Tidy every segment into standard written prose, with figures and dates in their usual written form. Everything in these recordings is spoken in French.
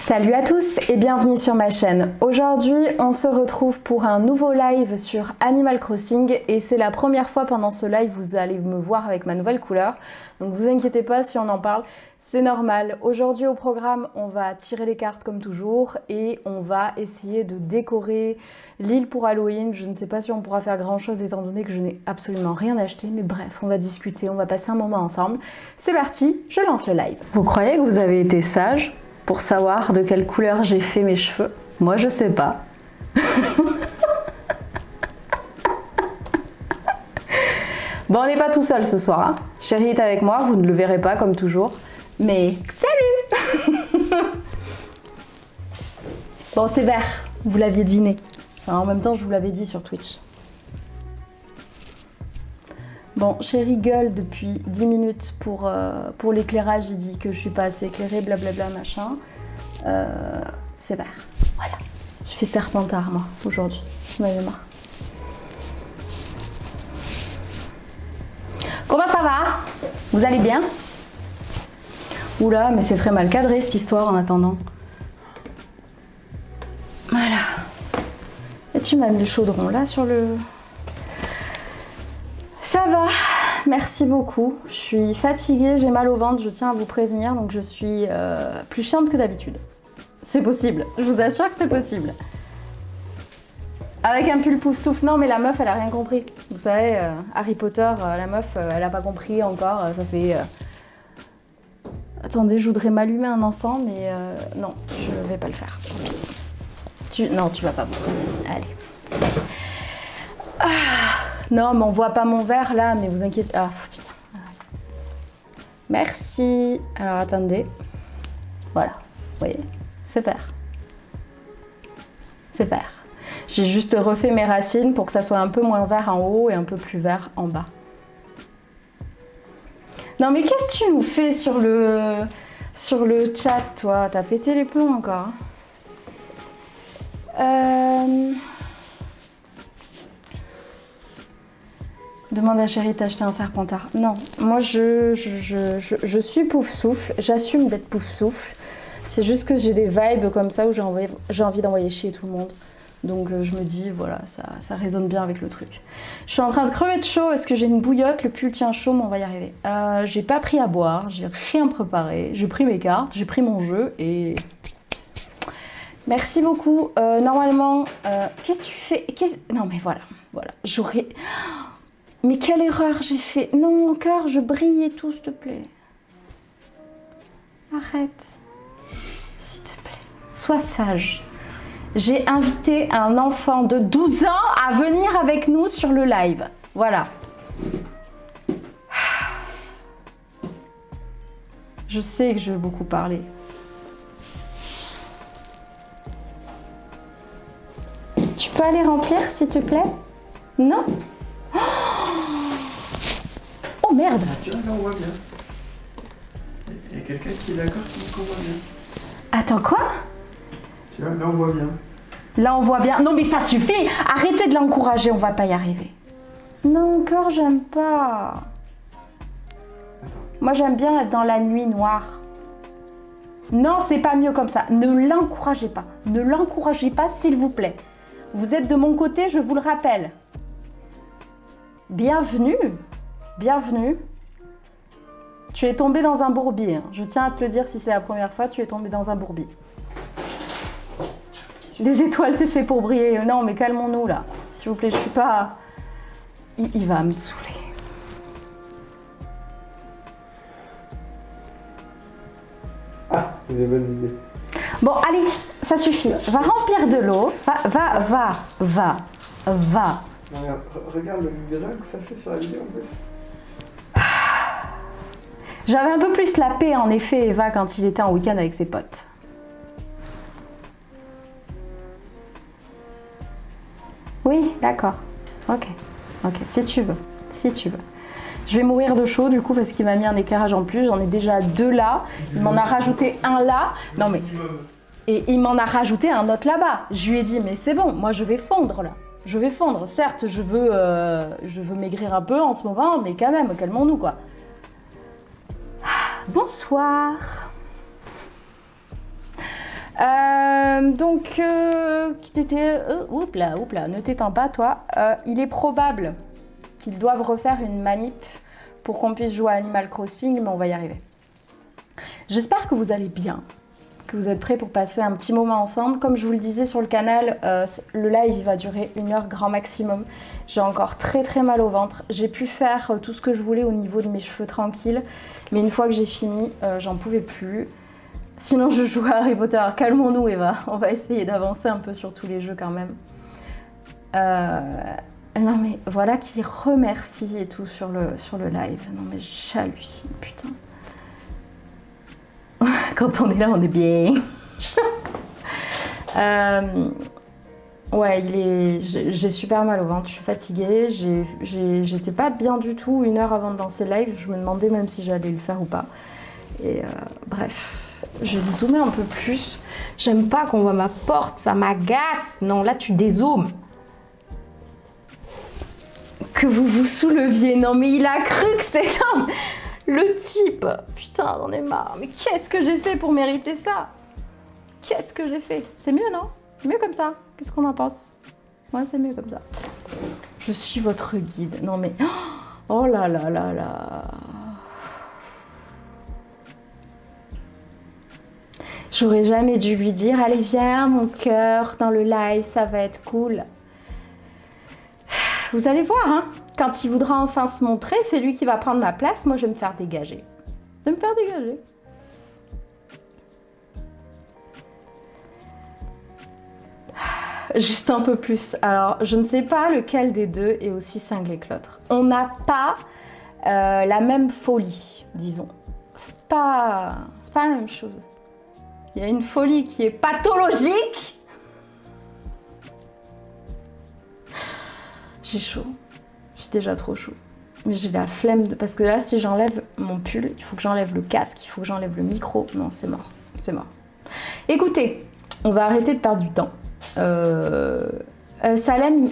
Salut à tous et bienvenue sur ma chaîne. Aujourd'hui, on se retrouve pour un nouveau live sur Animal Crossing et c'est la première fois pendant ce live vous allez me voir avec ma nouvelle couleur. Donc vous inquiétez pas si on en parle, c'est normal. Aujourd'hui au programme, on va tirer les cartes comme toujours et on va essayer de décorer l'île pour Halloween. Je ne sais pas si on pourra faire grand chose étant donné que je n'ai absolument rien acheté, mais bref, on va discuter, on va passer un moment ensemble. C'est parti, je lance le live. Vous croyez que vous avez été sage pour savoir de quelle couleur j'ai fait mes cheveux? Moi, je sais pas. Bon, on n'est pas tout seul ce soir. Hein. Chérie est avec moi, vous ne le verrez pas comme toujours. Mais salut. Bon, c'est vert, vous l'aviez deviné. Enfin, en même temps, je vous l'avais dit sur Twitch. Bon, chérie gueule depuis 10 minutes pour l'éclairage. Il dit que je suis pas assez éclairée, blablabla, machin. C'est vert. Voilà. Je fais Serpentard, moi, aujourd'hui. J'en avais marre. Comment ça va? Vous allez bien? Oula, mais c'est très mal cadré cette histoire en attendant. Voilà. Et tu m'as mis le chaudron là sur le... Ça va, merci beaucoup. Je suis fatiguée, j'ai mal au ventre, je tiens à vous prévenir, donc je suis plus chiante que d'habitude. C'est possible, je vous assure que c'est possible. Avec un pull pouf souffle, non mais la meuf elle a rien compris. Vous savez, Harry Potter, la meuf elle a pas compris encore, ça fait... Attendez, je voudrais m'allumer un encens, mais non, je vais pas le faire. Non, tu vas pas beaucoup. Allez. Ah. Non, mais on voit pas mon verre là, mais vous inquiétez. Ah putain. Merci. Alors attendez. Voilà. Vous voyez, c'est vert. C'est vert. J'ai juste refait mes racines pour que ça soit un peu moins vert en haut et un peu plus vert en bas. Non mais qu'est-ce que tu nous fais sur le chat, toi? T'as pété les plombs encore. Demande à chérie d'acheter un Serpentard. Non, moi je suis pouf souffle, j'assume d'être pouf souffle. C'est juste que j'ai des vibes comme ça où j'ai envie d'envoyer chier tout le monde. Donc je me dis, voilà, ça résonne bien avec le truc. Je suis en train de crever de chaud, est-ce que j'ai une bouillotte? Le pull tient chaud, mais on va y arriver. J'ai pas pris à boire, j'ai rien préparé, j'ai pris mes cartes, j'ai pris mon jeu et... Merci beaucoup. Normalement, qu'est-ce que tu fais? Non mais voilà, j'aurais... Mais quelle erreur j'ai fait! Non, encore, je brille et tout, s'il te plaît. Arrête. S'il te plaît. Sois sage. J'ai invité un enfant de 12 ans à venir avec nous sur le live. Voilà. Je sais que je vais beaucoup parler. Tu peux aller remplir, s'il te plaît? Non? Oh merde! Ah, tu vois, là on voit bien. Il y a quelqu'un qui est d'accord qu'on voit bien. Attends, quoi? Tu vois, là on voit bien. Là on voit bien. Non mais ça suffit! Arrêtez de l'encourager, on va pas y arriver. Non, encore j'aime pas. Moi j'aime bien être dans la nuit noire. Non, c'est pas mieux comme ça. Ne l'encouragez pas. Ne l'encouragez pas, s'il vous plaît. Vous êtes de mon côté, je vous le rappelle. Bienvenue. Bienvenue. Tu es tombé dans un bourbier. Hein. Je tiens à te le dire, si c'est la première fois, tu es tombé dans un bourbier. Les étoiles, c'est fait pour briller. Non, mais calmons-nous là. S'il vous plaît, je suis pas... Il va me saouler. Ah, c'est des bonnes idées. Bon, allez, ça suffit. Va remplir de l'eau. Va. Non, mais regarde le grain que ça fait sur la vidéo en plus. J'avais un peu plus la paix en effet, Eva, quand il était en week-end avec ses potes. Oui, d'accord. Ok, si tu veux. Je vais mourir de chaud du coup parce qu'il m'a mis un éclairage en plus. J'en ai déjà 2 là. Il m'en a rajouté un là. Non mais... Et il m'en a rajouté un autre là-bas. Je lui ai dit, mais c'est bon, moi je vais fondre là. Je vais fondre. Certes, je veux maigrir un peu en ce moment, mais quand même, calmons-nous quoi. Bonsoir. Donc, ne t'éteins pas, toi. Il est probable qu'ils doivent refaire une manip pour qu'on puisse jouer à Animal Crossing, mais on va y arriver. J'espère que vous allez bien, que vous êtes prêts pour passer un petit moment ensemble. Comme je vous le disais sur le canal, le live il va durer 1 heure grand maximum. J'ai encore très très mal au ventre. J'ai pu faire tout ce que je voulais au niveau de mes cheveux tranquilles, mais une fois que j'ai fini, j'en pouvais plus. Sinon je joue à Harry Potter. Alors, calmons-nous Eva, on va essayer d'avancer un peu sur tous les jeux quand même. Non mais voilà qui remercie et tout sur le live. Non mais j'hallucine, putain. Quand on est là, on est bien. Ouais, j'ai super mal au ventre, je suis fatiguée. J'étais pas bien du tout 1 heure avant de lancer le live. Je me demandais même si j'allais le faire ou pas. Et bref, je vais zoomer un peu plus. J'aime pas qu'on voit ma porte, ça m'agace. Non, là tu dézoomes. Que vous vous souleviez. Non mais il a cru que c'est comme... Le type, putain, j'en ai marre. Mais qu'est-ce que j'ai fait pour mériter ça? Qu'est-ce que j'ai fait? C'est mieux, non? Mieux comme ça. Qu'est-ce qu'on en pense? Ouais, c'est mieux comme ça. Je suis votre guide. Non mais... Oh là là là là. J'aurais jamais dû lui dire, allez viens mon cœur, dans le live, ça va être cool. Vous allez voir, hein, quand il voudra enfin se montrer, c'est lui qui va prendre ma place. Moi, je vais me faire dégager. Je vais me faire dégager. Juste un peu plus. Alors, je ne sais pas lequel des deux est aussi cinglé que l'autre. On n'a pas la même folie, disons. C'est pas la même chose. Il y a une folie qui est pathologique. J'ai chaud, j'ai déjà trop chaud. Mais j'ai la flemme de... Parce que là, si j'enlève mon pull, il faut que j'enlève le casque, il faut que j'enlève le micro. Non, c'est mort, c'est mort. Écoutez, on va arrêter de perdre du temps. Salem,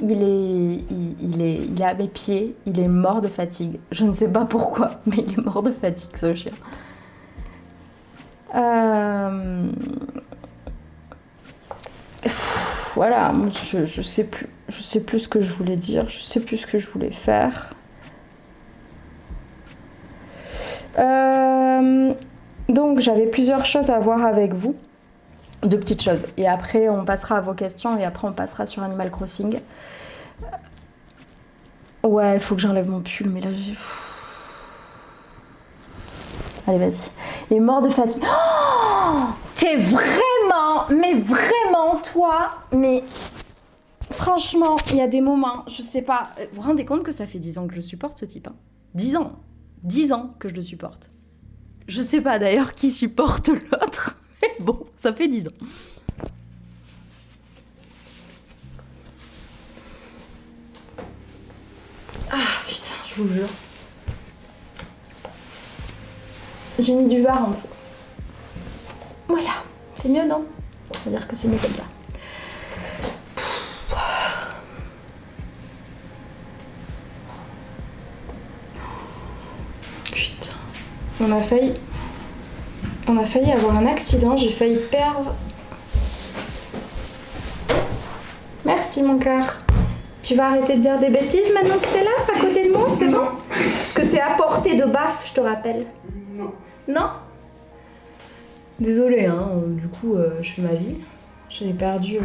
il est à mes pieds, il est mort de fatigue. Je ne sais pas pourquoi, mais il est mort de fatigue, ce chien. Voilà, je sais plus. Je sais plus ce que je voulais dire, je sais plus ce que je voulais faire. Donc j'avais plusieurs choses à voir avec vous, 2 petites choses. Et après on passera à vos questions et après on passera sur Animal Crossing. Ouais, il faut que j'enlève mon pull, mais là j'ai... Allez, vas-y. Il est mort de fatigue. Oh, t'es vraiment, mais vraiment, toi, mais... Franchement, il y a des moments, je sais pas... Vous vous rendez compte que ça fait 10 ans que je supporte ce type, hein? 10 ans. 10 ans que je le supporte. Je sais pas d'ailleurs qui supporte l'autre, mais bon, ça fait 10 ans. Ah, putain, je vous jure. J'ai mis du var en tout. Voilà. C'est mieux, non? On va dire que c'est mieux comme ça. Putain. On a failli avoir un accident. J'ai failli perdre... Merci, mon cœur. Tu vas arrêter de dire des bêtises maintenant que t'es là, à côté de moi, c'est bon? Parce que t'es à portée de baffe, je te rappelle. Non. Non? Désolée, hein, du coup, je fais ma vie. J'avais perdu...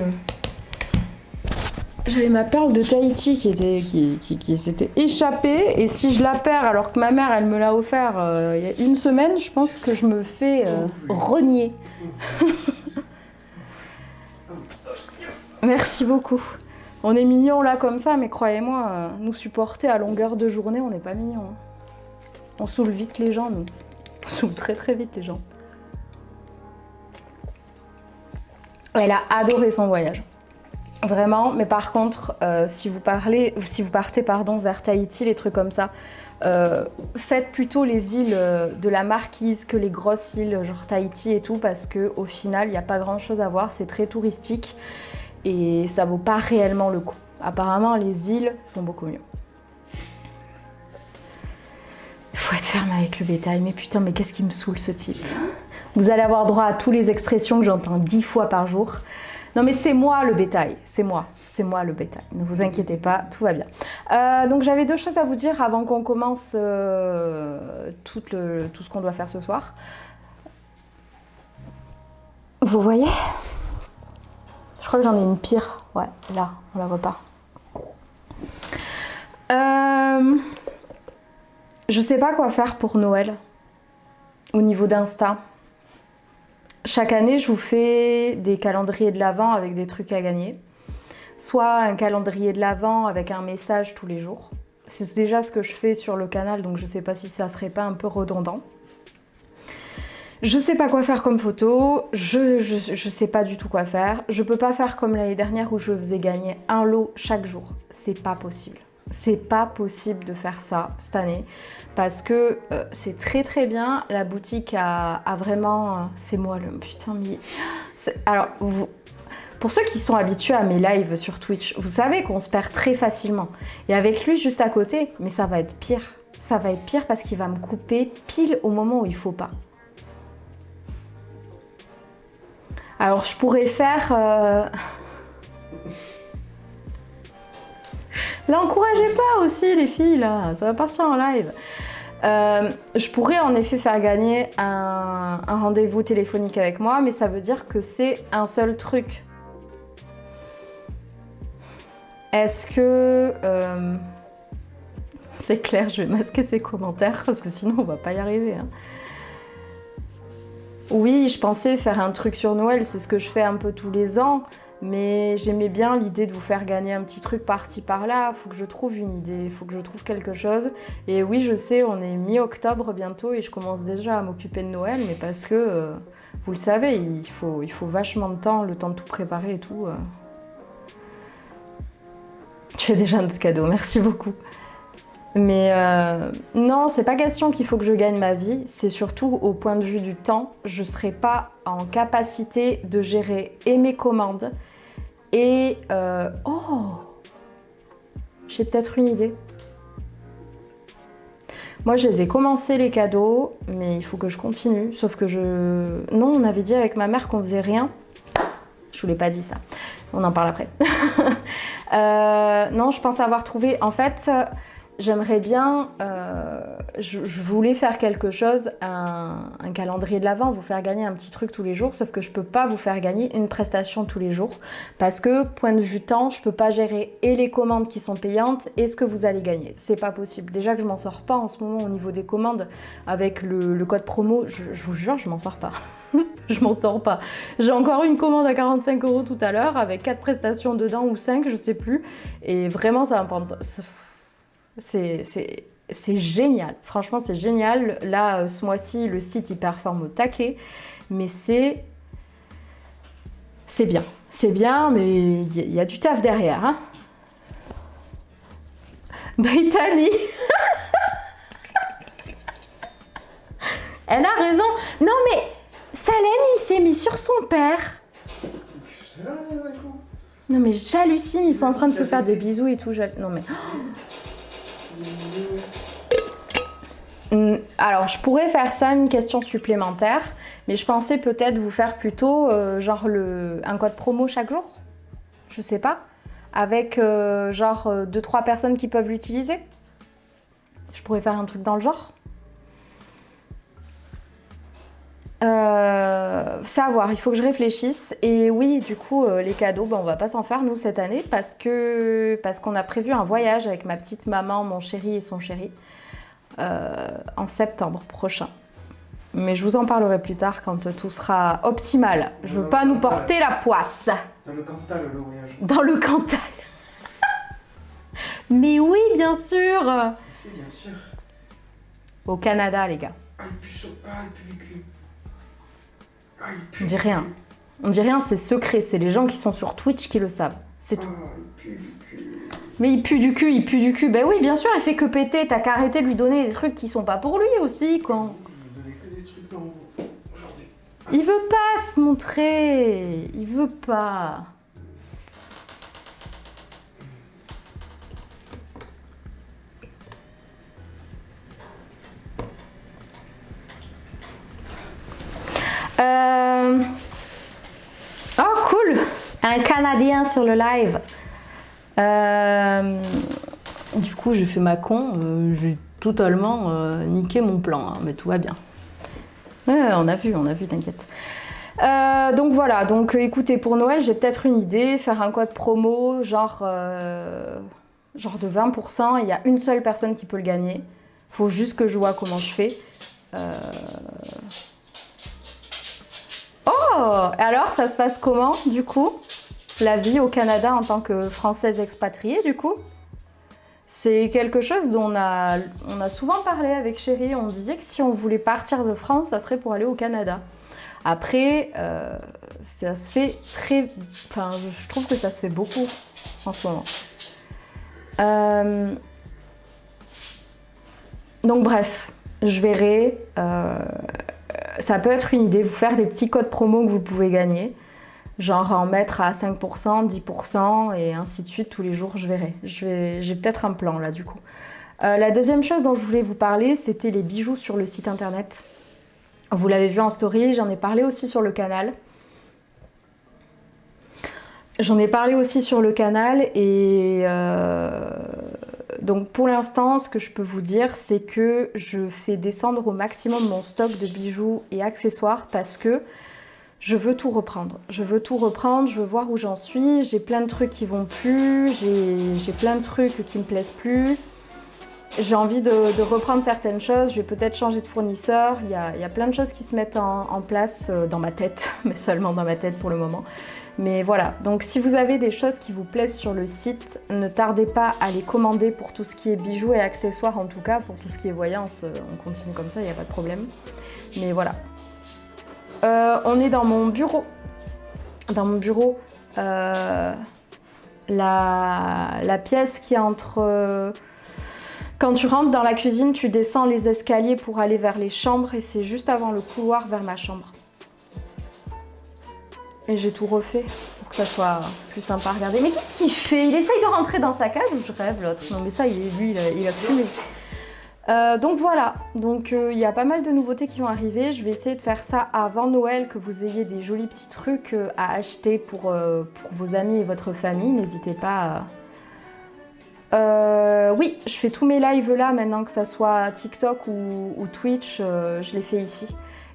J'avais ma perle de Tahiti qui s'était échappée. Et si je la perds alors que ma mère, elle me l'a offert il y a 1 semaine, je pense que je me fais renier. Merci beaucoup. On est mignons là comme ça, mais croyez-moi, nous supporter à longueur de journée, on n'est pas mignons. Hein. On saoule vite les gens, nous. On saoule très très vite les gens. Elle a adoré son voyage. Vraiment, mais par contre, si vous partez vers Tahiti, les trucs comme ça, faites plutôt les îles de la Marquise que les grosses îles, genre Tahiti et tout, parce qu'au final, il n'y a pas grand chose à voir, c'est très touristique. Et ça vaut pas réellement le coup. Apparemment, les îles sont beaucoup mieux. Il faut être ferme avec le bétail. Mais putain, mais qu'est-ce qui me saoule ce type? Vous allez avoir droit à toutes les expressions que j'entends 10 fois par jour. Non mais c'est moi le bétail, c'est moi le bétail. Ne vous inquiétez pas, tout va bien. Donc j'avais 2 choses à vous dire avant qu'on commence tout ce qu'on doit faire ce soir. Vous voyez ? Je crois que j'en ai une pire. Ouais, là, on la voit pas. Je sais pas quoi faire pour Noël au niveau d'Insta. Chaque année, je vous fais des calendriers de l'Avent avec des trucs à gagner. Soit un calendrier de l'Avent avec un message tous les jours. C'est déjà ce que je fais sur le canal, donc je sais pas si ça serait pas un peu redondant. Je sais pas quoi faire comme photo, je sais pas du tout quoi faire. Je peux pas faire comme l'année dernière où je faisais gagner un lot chaque jour. C'est pas possible. C'est pas possible de faire ça cette année parce que c'est très très bien. La boutique a vraiment... c'est moi le... Putain, mais... Alors, pour ceux qui sont habitués à mes lives sur Twitch, vous savez qu'on se perd très facilement. Et avec lui juste à côté, mais ça va être pire. Ça va être pire parce qu'il va me couper pile au moment où il faut pas. Alors je pourrais faire... L'encouragez pas aussi les filles là, ça va partir en live. Je pourrais en effet faire gagner un rendez-vous téléphonique avec moi, mais ça veut dire que c'est un seul truc. Est-ce que... C'est clair, je vais masquer ces commentaires parce que sinon on va pas y arriver. Hein. Oui, je pensais faire un truc sur Noël, c'est ce que je fais un peu tous les ans, mais j'aimais bien l'idée de vous faire gagner un petit truc par-ci par-là. Il faut que je trouve une idée, il faut que je trouve quelque chose. Et oui, je sais, on est mi-octobre bientôt et je commence déjà à m'occuper de Noël, mais parce que, vous le savez, il faut vachement de temps, le temps de tout préparer et tout. Tu fais déjà notre cadeau, merci beaucoup. Mais non, c'est pas question qu'il faut que je gagne ma vie, c'est surtout au point de vue du temps, je serai pas en capacité de gérer et mes commandes et... Oh, j'ai peut-être une idée. Moi, je les ai commencés les cadeaux, mais il faut que je continue, sauf que Non, on avait dit avec ma mère qu'on faisait rien. Je vous l'ai pas dit ça, on en parle après. Non, je pense avoir trouvé... En fait... J'aimerais bien, je voulais faire quelque chose, un calendrier de l'Avent, vous faire gagner un petit truc tous les jours, sauf que je peux pas vous faire gagner une prestation tous les jours parce que, point de vue temps, je peux pas gérer et les commandes qui sont payantes et ce que vous allez gagner. C'est pas possible. Déjà que je m'en sors pas en ce moment au niveau des commandes avec le code promo, je vous jure, je m'en sors pas. Je m'en sors pas. J'ai encore eu une commande à 45 € tout à l'heure avec 4 prestations dedans ou 5, je sais plus. Et vraiment, ça va me prendre... C'est génial, franchement c'est génial. Là ce mois-ci le site il performe au taquet, mais c'est bien, mais il y a du taf derrière. Hein. Brittany elle a raison. Non mais Salem il s'est mis sur son père. Non mais j'hallucine, ils sont en train de se faire des bisous et tout. Non mais... Alors, je pourrais faire ça, une question supplémentaire, mais je pensais peut-être vous faire plutôt genre un code promo chaque jour. Je sais pas. Avec genre 2-3 personnes qui peuvent l'utiliser. Je pourrais faire un truc dans le genre. Savoir, il faut que je réfléchisse. Et oui, du coup, les cadeaux, on va pas s'en faire nous cette année parce qu'on a prévu un voyage avec ma petite maman, mon chéri et son chéri en septembre prochain. Mais je vous en parlerai plus tard quand tout sera optimal. Je veux pas nous porter la poisse. Dans le Cantal, le voyage. Dans le Cantal. Mais oui, bien sûr. C'est bien sûr. Au Canada, les gars. Ah, il pue du cul. Ah, il pue On dit rien. On dit rien, c'est secret. C'est les gens qui sont sur Twitch qui le savent. C'est tout. Ah, il pue du cul. Mais il pue du cul. Ben oui, bien sûr, il fait que péter. T'as qu'à arrêter de lui donner des trucs qui sont pas pour lui aussi, quand... Je vais donner que des trucs aujourd'hui. Il veut pas se montrer. Il veut pas. Oh cool, un Canadien sur le live. Du coup j'ai fait ma con, j'ai totalement niqué mon plan, hein, mais tout va bien. Ouais, on a vu, t'inquiète. Donc voilà, donc écoutez, pour Noël j'ai peut-être une idée, faire un code promo genre de 20%, il y a une seule personne qui peut le gagner. Faut juste que je vois comment je fais. Oh, alors ça se passe comment du coup? La vie au Canada en tant que Française expatriée du coup? C'est quelque chose dont on a souvent parlé avec Chérie. On disait que si on voulait partir de France, ça serait pour aller au Canada. Après, ça se fait très... Enfin, je trouve que ça se fait beaucoup en ce moment. Donc bref, je verrai. Ça peut être une idée, vous faire des petits codes promo que vous pouvez gagner. Genre en mettre à 5%, 10% et ainsi de suite tous les jours, je verrai. J'ai peut-être un plan là du coup. La deuxième chose dont je voulais vous parler, c'était les bijoux sur le site internet. Vous l'avez vu en story, j'en ai parlé aussi sur le canal. Et donc pour l'instant, ce que je peux vous dire, c'est que je fais descendre au maximum mon stock de bijoux et accessoires parce que je veux tout reprendre. Je veux voir où j'en suis. J'ai plein de trucs qui vont plus, j'ai plein de trucs qui me plaisent plus. J'ai envie de reprendre certaines choses, je vais peut-être changer de fournisseur. Il y a plein de choses qui se mettent en place dans ma tête, mais seulement dans ma tête pour le moment. Mais voilà, donc si vous avez des choses qui vous plaisent sur le site, ne tardez pas à les commander pour tout ce qui est bijoux et accessoires en tout cas. Pour tout ce qui est voyance, on continue comme ça, il n'y a pas de problème. Mais voilà. On est dans mon bureau. La pièce qui est entre... Quand tu rentres dans la cuisine, tu descends les escaliers pour aller vers les chambres et c'est juste avant le couloir vers ma chambre. Et j'ai tout refait pour que ça soit plus sympa à regarder. Mais qu'est-ce qu'il fait? Il essaye de rentrer dans sa cage ou je rêve l'autre? Non mais ça, lui, il a fumé. Donc voilà, donc il y a pas mal de nouveautés qui vont arriver. Je vais essayer de faire ça avant Noël, que vous ayez des jolis petits trucs à acheter pour vos amis et votre famille. N'hésitez pas oui, je fais tous mes lives là maintenant, que ça soit TikTok ou Twitch, je les fais ici.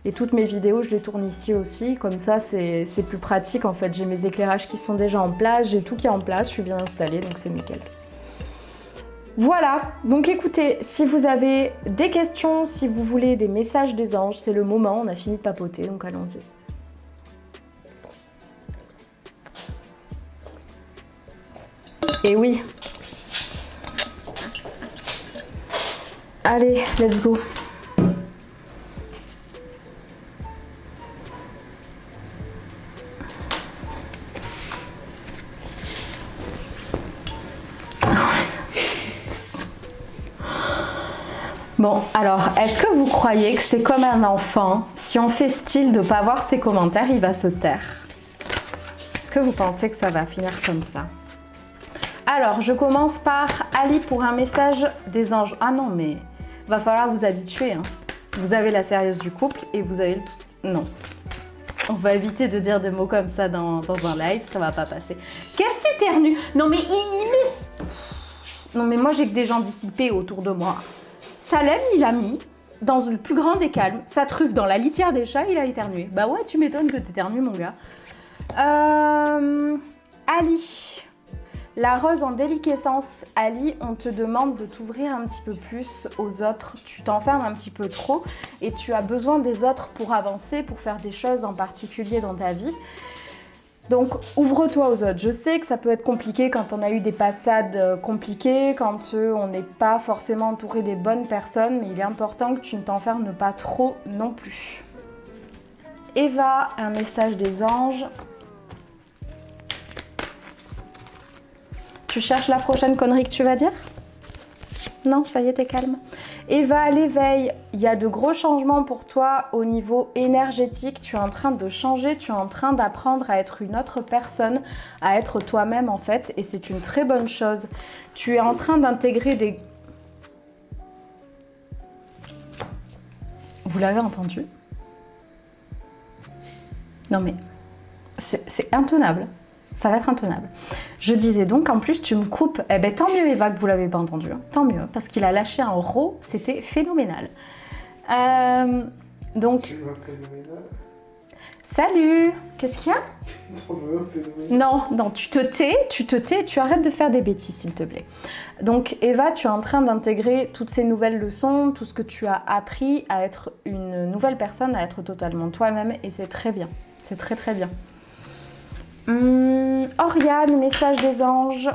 Et toutes mes vidéos, je les tourne ici aussi. Comme ça, c'est plus pratique en fait. J'ai mes éclairages qui sont déjà en place, j'ai tout qui est en place, je suis bien installée, donc c'est nickel. Voilà, donc écoutez, si vous avez des questions, si vous voulez des messages des anges, c'est le moment, on a fini de papoter, donc allons-y. Et oui. Allez, let's go. Bon, alors, est-ce que vous croyez que c'est comme un enfant, si on fait style de ne pas voir ses commentaires, il va se taire? Est-ce que vous pensez que ça va finir comme ça? Alors, je commence par Ali pour un message des anges. Ah non, mais va falloir vous habituer. Hein. Vous avez la sérieuse du couple et vous avez le... Non. On va éviter de dire des mots comme ça dans un live, ça va pas passer. Qu'est-ce que tu éternues? Non mais Non mais moi j'ai que des gens dissipés autour de moi. Salem, il a mis, dans le plus grand des calmes, sa truffe dans la litière des chats, il a éternué. Bah ouais, tu m'étonnes que t'éternues, mon gars. Ali, la rose en déliquescence. Ali, on te demande de t'ouvrir un petit peu plus aux autres. Tu t'enfermes un petit peu trop et tu as besoin des autres pour avancer, pour faire des choses en particulier dans ta vie. Donc, ouvre-toi aux autres. Je sais que ça peut être compliqué quand on a eu des passades compliquées, quand on n'est pas forcément entouré des bonnes personnes, mais il est important que tu ne t'enfermes pas trop non plus. Eva, un message des anges. Tu cherches la prochaine connerie que tu vas dire? Non, ça y est, t'es calme. Eva, à l'éveil, il y a de gros changements pour toi au niveau énergétique. Tu es en train de changer, tu es en train d'apprendre à être une autre personne, à être toi-même en fait, et c'est une très bonne chose. Tu es en train d'intégrer des... Vous l'avez entendu? Non mais, c'est intenable. Ça va être intenable. Je disais donc, en plus, tu me coupes. Eh ben, tant mieux, Eva, que vous l'avez pas entendu. Hein. Tant mieux, parce qu'il a lâché un ro, c'était phénoménal. Donc... Salut. Qu'est-ce qu'il y a? Non, tu te tais, tu arrêtes de faire des bêtises, s'il te plaît. Donc, Eva, tu es en train d'intégrer toutes ces nouvelles leçons, tout ce que tu as appris à être une nouvelle personne, à être totalement toi-même, et c'est très bien. C'est très, très bien. Oriane, message des anges.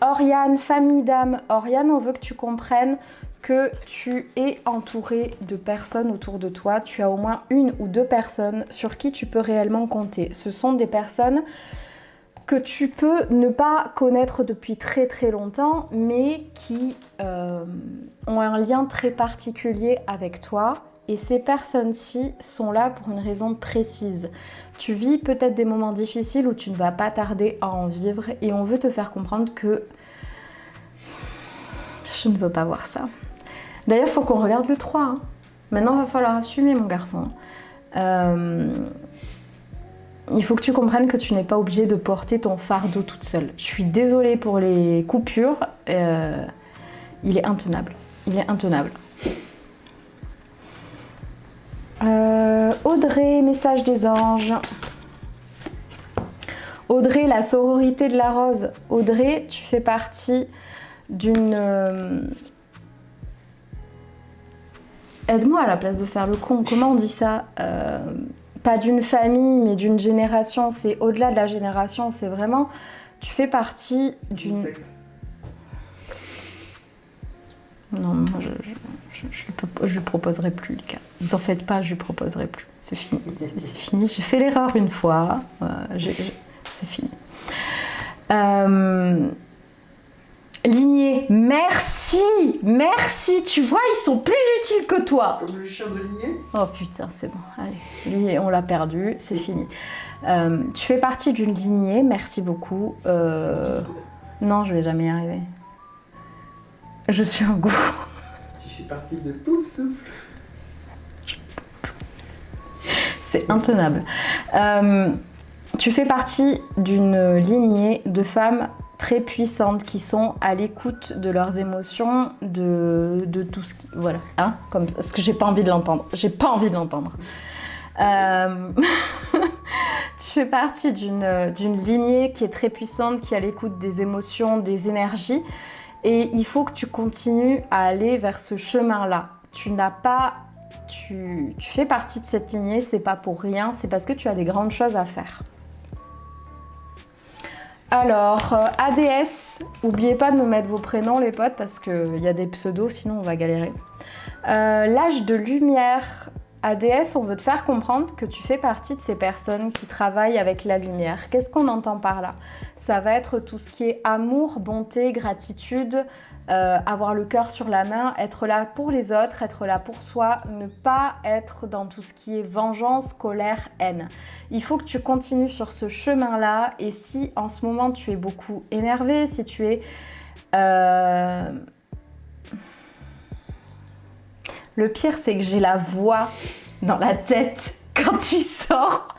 Oriane, famille d'âme. Oriane, on veut que tu comprennes que tu es entouré de personnes autour de toi. Tu as au moins une ou deux personnes sur qui tu peux réellement compter. Ce sont des personnes que tu peux ne pas connaître depuis très très longtemps, mais qui ont un lien très particulier avec toi. Et ces personnes-ci sont là pour une raison précise. Tu vis peut-être des moments difficiles où tu ne vas pas tarder à en vivre, et on veut te faire comprendre que je ne veux pas voir ça. D'ailleurs, il faut qu'on regarde le 3. Hein. Maintenant, il va falloir assumer, mon garçon. Il faut que tu comprennes que tu n'es pas obligé de porter ton fardeau toute seule. Je suis désolée pour les coupures. Il est intenable. Il est intenable. Audrey, message des anges. Audrey, la sororité de la rose. Audrey, tu fais partie d'une... Aide-moi à la place de faire le con. Comment on dit ça? Pas d'une famille, mais d'une génération. C'est au-delà de la génération. C'est vraiment... Tu fais partie d'une... Non, moi je lui proposerai plus, les gars. Vous en faites pas, je lui proposerai plus. C'est fini. C'est fini. J'ai fait l'erreur une fois. C'est fini. Lignée, merci, merci. Tu vois, ils sont plus utiles que toi. Comme le chien de lignée. Oh putain, c'est bon. Allez, lui, on l'a perdu, c'est fini. Tu fais partie d'une lignée, merci beaucoup. Non, je vais jamais y arriver. Je suis un goût. Tu fais partie de Pouf Souffle. C'est intenable. Tu fais partie d'une lignée de femmes très puissantes qui sont à l'écoute de leurs émotions, de tout ce qui... Voilà, hein, comme ça, parce que j'ai pas envie de l'entendre. J'ai pas envie de l'entendre. Tu fais partie d'une lignée qui est très puissante, qui est à l'écoute des émotions, des énergies. Et il faut que tu continues à aller vers ce chemin-là. Tu n'as pas... Tu fais partie de cette lignée, c'est pas pour rien, c'est parce que tu as des grandes choses à faire. Alors, ADS, n'oubliez pas de me mettre vos prénoms les potes parce qu'il y a des pseudos, sinon on va galérer. L'âge de lumière, ADS, on veut te faire comprendre que tu fais partie de ces personnes qui travaillent avec la lumière. Qu'est-ce qu'on entend par là? Ça va être tout ce qui est amour, bonté, gratitude, avoir le cœur sur la main, être là pour les autres, être là pour soi, ne pas être dans tout ce qui est vengeance, colère, haine. Il faut que tu continues sur ce chemin-là, et si en ce moment tu es beaucoup énervé, si tu es... Le pire, c'est que j'ai la voix dans la tête quand il sort.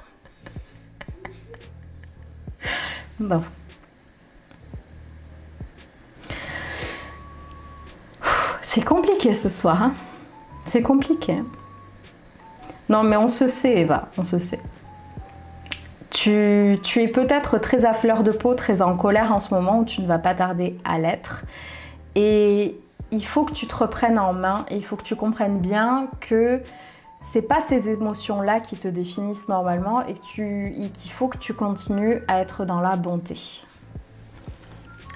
Bon. C'est compliqué ce soir, hein. C'est compliqué. Non, mais on se sait, Eva, on se sait. Tu es peut-être très à fleur de peau, très en colère en ce moment, où tu ne vas pas tarder à l'être. Et il faut que tu te reprennes en main, et il faut que tu comprennes bien que c'est pas ces émotions-là qui te définissent normalement, et qu'il faut que tu continues à être dans la bonté.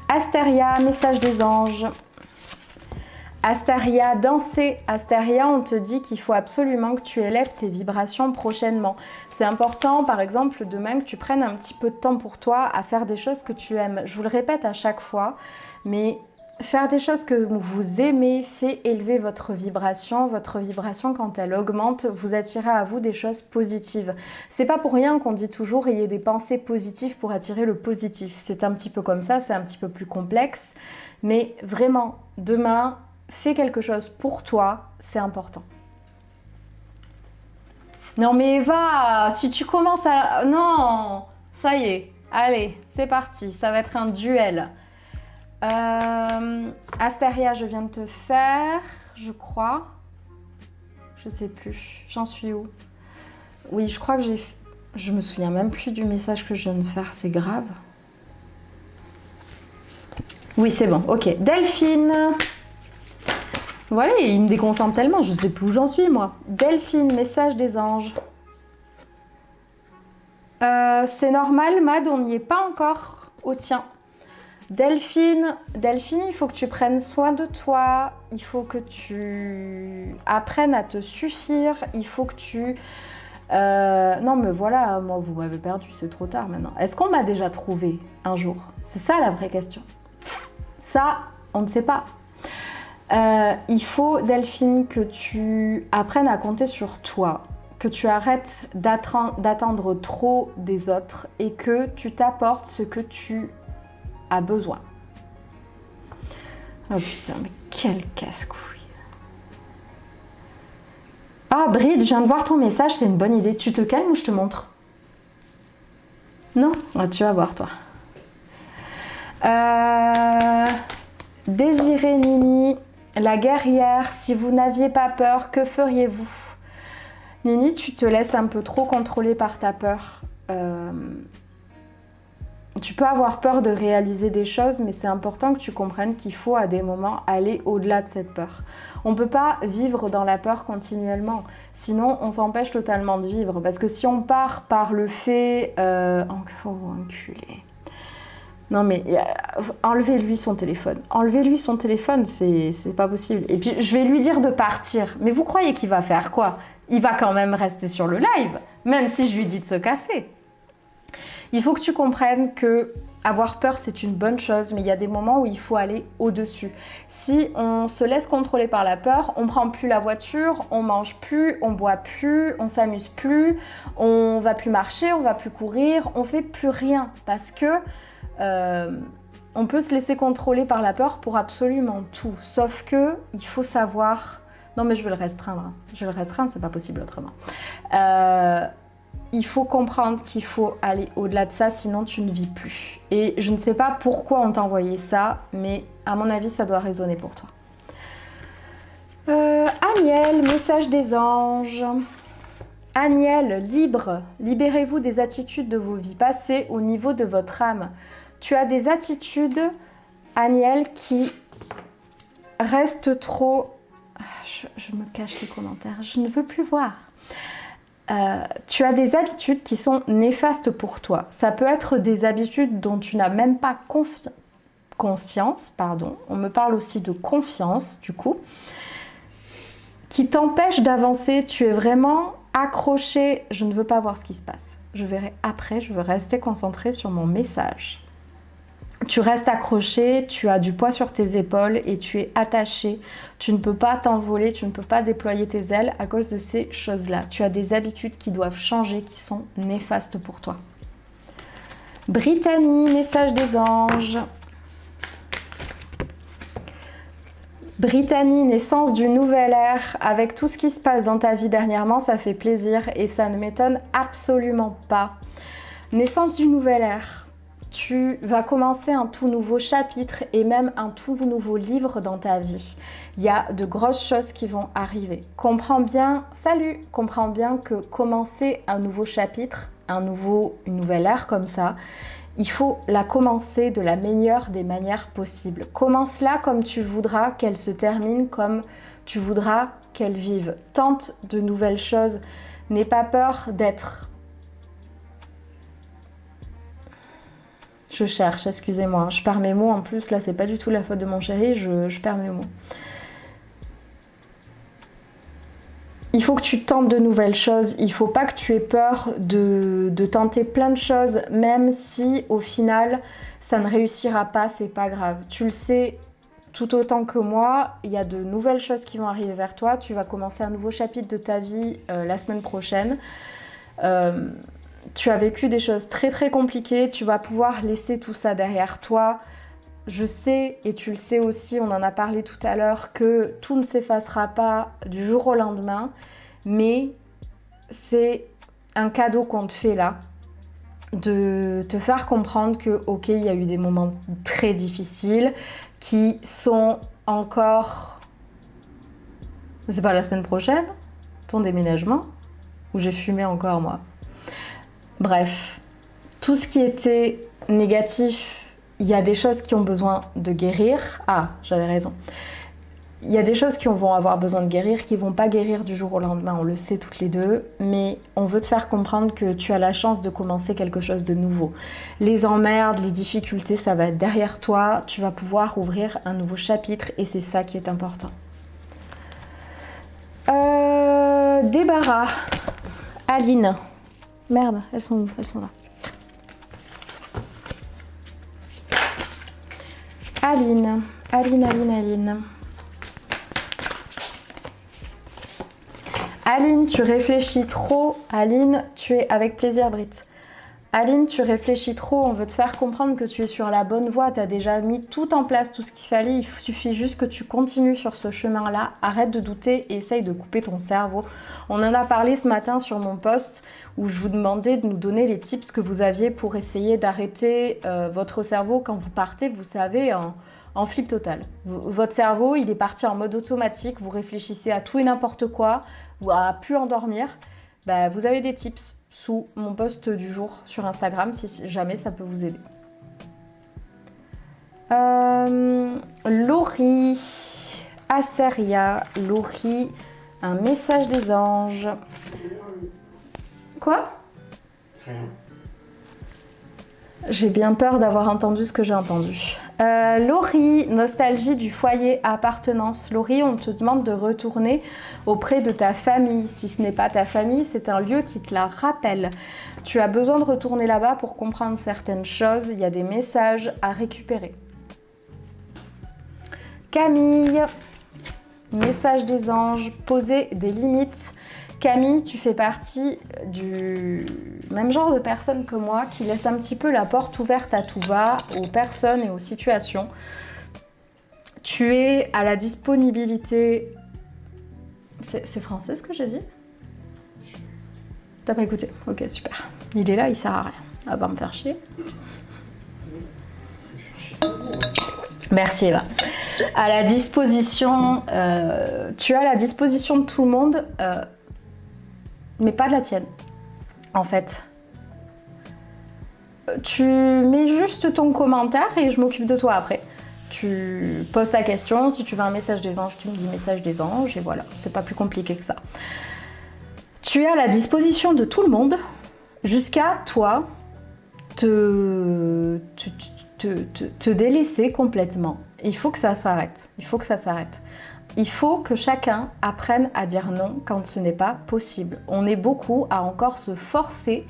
Astéria, message des anges. Astéria, danser. Astéria, on te dit qu'il faut absolument que tu élèves tes vibrations prochainement. C'est important, par exemple, demain, que tu prennes un petit peu de temps pour toi à faire des choses que tu aimes. Je vous le répète à chaque fois, mais faire des choses que vous aimez fait élever votre vibration. Votre vibration, quand elle augmente, vous attirez à vous des choses positives. C'est pas pour rien qu'on dit toujours ayez des pensées positives pour attirer le positif. C'est un petit peu comme ça, c'est un petit peu plus complexe. Mais vraiment, demain, fais quelque chose pour toi, c'est important. Non mais va, si tu commences à... Non, ça y est, allez, c'est parti, ça va être un duel. Astéria, je viens de te faire, je crois. Je sais plus, j'en suis où? Oui, je crois que j'ai... Je me souviens même plus du message que je viens de faire, c'est grave. Oui, c'est bon, ok. Delphine. Voilà, il me déconcentre tellement, je sais plus où j'en suis, moi. Delphine, message des anges. C'est normal, Mad, on n'y est pas encore au tien. Delphine, il faut que tu prennes soin de toi. Il faut que tu apprennes à te suffire. Il faut que tu... Non, mais voilà, moi, vous m'avez perdu, c'est trop tard maintenant. Est-ce qu'on m'a déjà trouvé un jour? C'est ça la vraie question. Ça, on ne sait pas. Il faut, Delphine, que tu apprennes à compter sur toi, que tu arrêtes d'attendre trop des autres et que tu t'apportes ce que tu as besoin. Oh putain, mais quel casse-couille. Ah, Bride, je viens de voir ton message, c'est une bonne idée. Tu te calmes ou je te montre? Non? Ah, tu vas voir, toi. Désirée Nini, la guerrière, si vous n'aviez pas peur, que feriez-vous? Nini, tu te laisses un peu trop contrôler par ta peur. Tu peux avoir peur de réaliser des choses, mais c'est important que tu comprennes qu'il faut à des moments aller au-delà de cette peur. On ne peut pas vivre dans la peur continuellement, sinon on s'empêche totalement de vivre. Parce que si on part par le fait... Oh, enculé. Non mais enlevez-lui son téléphone. Enlevez-lui son téléphone, c'est pas possible. Et puis je vais lui dire de partir. Mais vous croyez qu'il va faire quoi? Il va quand même rester sur le live, même si je lui dis de se casser. Il faut que tu comprennes que avoir peur, c'est une bonne chose, mais il y a des moments où il faut aller au-dessus. Si on se laisse contrôler par la peur, on prend plus la voiture, on mange plus, on boit plus, on s'amuse plus, on va plus marcher, on va plus courir, on fait plus rien parce que on peut se laisser contrôler par la peur pour absolument tout. Sauf que il faut savoir... Non mais je vais le restreindre. Je vais le restreindre, c'est pas possible autrement. Il faut comprendre qu'il faut aller au-delà de ça, sinon tu ne vis plus. Et je ne sais pas pourquoi on t'a envoyé ça, mais à mon avis, ça doit résonner pour toi. Aniel, message des anges. Aniel, libre, libérez-vous des attitudes de vos vies passées au niveau de votre âme. Tu as des attitudes, Aniel, qui restent trop... Je me cache les commentaires, je ne veux plus voir. Tu as des habitudes qui sont néfastes pour toi. Ça peut être des habitudes dont tu n'as même pas conscience, pardon. On me parle aussi de confiance, du coup, qui t'empêchent d'avancer. Tu es vraiment accroché. Je ne veux pas voir ce qui se passe. Je verrai après, je veux rester concentrée sur mon message. Tu restes accroché, tu as du poids sur tes épaules et tu es attaché. Tu ne peux pas t'envoler, tu ne peux pas déployer tes ailes à cause de ces choses-là. Tu as des habitudes qui doivent changer, qui sont néfastes pour toi. Brittany, message des anges. Brittany, naissance d'une nouvelle ère. Avec tout ce qui se passe dans ta vie dernièrement, ça fait plaisir et ça ne m'étonne absolument pas. Naissance d'une nouvelle ère. Tu vas commencer un tout nouveau chapitre et même un tout nouveau livre dans ta vie. Il y a de grosses choses qui vont arriver. Comprends bien, comprends bien que commencer un nouveau chapitre, une nouvelle ère comme ça, il faut la commencer de la meilleure des manières possibles. Commence-la comme tu voudras qu'elle se termine, comme tu voudras qu'elle vive. Tente de nouvelles choses. N'aie pas peur d'être... Je cherche, excusez-moi, je perds mes mots en plus, là c'est pas du tout la faute de mon chéri, je perds mes mots. Il faut que tu tentes de nouvelles choses, il faut pas que tu aies peur de tenter plein de choses, même si au final ça ne réussira pas, c'est pas grave. Tu le sais tout autant que moi, il y a de nouvelles choses qui vont arriver vers toi, tu vas commencer un nouveau chapitre de ta vie la semaine prochaine. Tu as vécu des choses très très compliquées, tu vas pouvoir laisser tout ça derrière toi. Je sais, et tu le sais aussi, on en a parlé tout à l'heure, que tout ne s'effacera pas du jour au lendemain, mais c'est un cadeau qu'on te fait là, de te faire comprendre que, ok, il y a eu des moments très difficiles qui sont encore... C'est pas la semaine prochaine, ton déménagement, où j'ai fumé encore moi. Bref, tout ce qui était négatif, il y a des choses qui ont besoin de guérir. Ah, j'avais raison. Il y a des choses qui vont avoir besoin de guérir, qui vont pas guérir du jour au lendemain, on le sait toutes les deux, mais on veut te faire comprendre que tu as la chance de commencer quelque chose de nouveau. Les emmerdes, les difficultés, ça va être derrière toi, tu vas pouvoir ouvrir un nouveau chapitre et c'est ça qui est important. Débarras. Aline. Merde, elles sont où? Elles sont là. Aline. Aline, tu réfléchis trop. Aline, tu es avec plaisir, Britt. Aline, tu réfléchis trop. On veut te faire comprendre que tu es sur la bonne voie. Tu as déjà mis tout en place, tout ce qu'il fallait. Il suffit juste que tu continues sur ce chemin-là. Arrête de douter et essaye de couper ton cerveau. On en a parlé ce matin sur mon post où je vous demandais de nous donner les tips que vous aviez pour essayer d'arrêter votre cerveau quand vous partez, vous savez, en flip total. Votre cerveau, il est parti en mode automatique. Vous réfléchissez à tout et n'importe quoi, ou à plus endormir. Bah, vous avez des tips sous mon post du jour sur Instagram si jamais ça peut vous aider. Laurie, Astéria, Laurie, un message des anges. Quoi? Rien. J'ai bien peur d'avoir entendu ce que j'ai entendu. Laurie, nostalgie du foyer, appartenance. Laurie, on te demande de retourner auprès de ta famille. Si ce n'est pas ta famille, c'est un lieu qui te la rappelle. Tu as besoin de retourner là-bas pour comprendre certaines choses. Il y a des messages à récupérer. Camille, message des anges, poser des limites. Camille, tu fais partie du même genre de personne que moi qui laisse un petit peu la porte ouverte à tout va, aux personnes et aux situations. Tu es à la disponibilité... C'est français ce que j'ai dit? T'as pas écouté? Ok, super. Il est là, il sert à rien. À part me faire chier. Merci Eva. À la disposition... tu as la disposition de tout le monde... mais pas de la tienne, en fait. Tu mets juste ton commentaire et je m'occupe de toi après. Tu poses ta question, si tu veux un message des anges, tu me dis message des anges et voilà, c'est pas plus compliqué que ça. Tu es à la disposition de tout le monde jusqu'à toi te délaisser complètement. Il faut que ça s'arrête, il faut que ça s'arrête. Il faut que chacun apprenne à dire non quand ce n'est pas possible. On est beaucoup à encore se forcer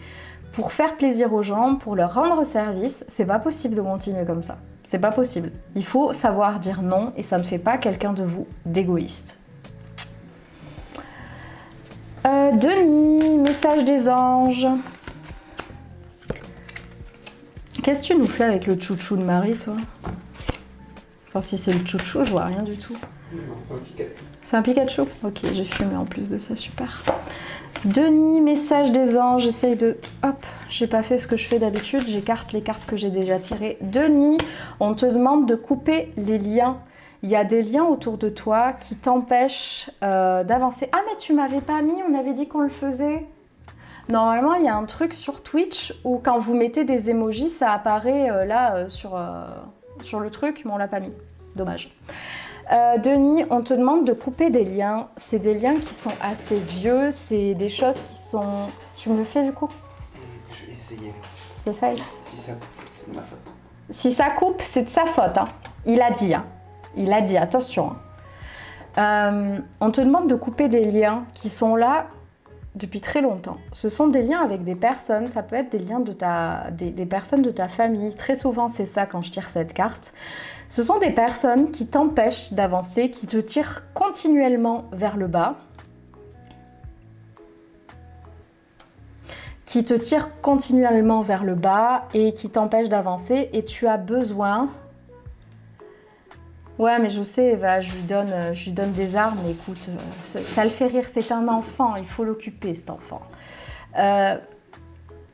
pour faire plaisir aux gens, pour leur rendre service. C'est pas possible de continuer comme ça. C'est pas possible. Il faut savoir dire non et ça ne fait pas quelqu'un de vous d'égoïste. Denis, message des anges. Qu'est-ce que tu nous fais avec le chouchou de Marie, toi? Enfin, si c'est le chouchou, je vois rien du tout. Non, c'est un Pikachu. C'est un Pikachu? Ok, j'ai fumé en plus de ça, super. Denis, message des anges, j'essaye de... Hop, j'ai pas fait ce que je fais d'habitude, j'écarte les cartes que j'ai déjà tirées. Denis, on te demande de couper les liens. Il y a des liens autour de toi qui t'empêchent d'avancer. Ah mais tu m'avais pas mis, on avait dit qu'on le faisait. Normalement, il y a un truc sur Twitch où quand vous mettez des emojis, ça apparaît sur le truc, mais on l'a pas mis. Dommage. Denis, on te demande de couper des liens. C'est des liens qui sont assez vieux, c'est des choses qui sont... Tu me le fais du coup? Je vais essayer. C'est ça? Si ça coupe, c'est de ma faute. Si ça coupe, c'est de sa faute. Hein. Il a dit. Hein. Il a dit, attention. Hein. On te demande de couper des liens qui sont là depuis très longtemps. Ce sont des liens avec des personnes, ça peut être des liens des personnes de ta famille. Très souvent, c'est ça quand je tire cette carte. Ce sont des personnes qui t'empêchent d'avancer, qui te tirent continuellement vers le bas. Qui te tirent continuellement vers le bas et qui t'empêchent d'avancer. Et tu as besoin Ouais, mais je sais, Eva, je lui donne des armes, mais écoute, ça le fait rire, c'est un enfant, il faut l'occuper, cet enfant.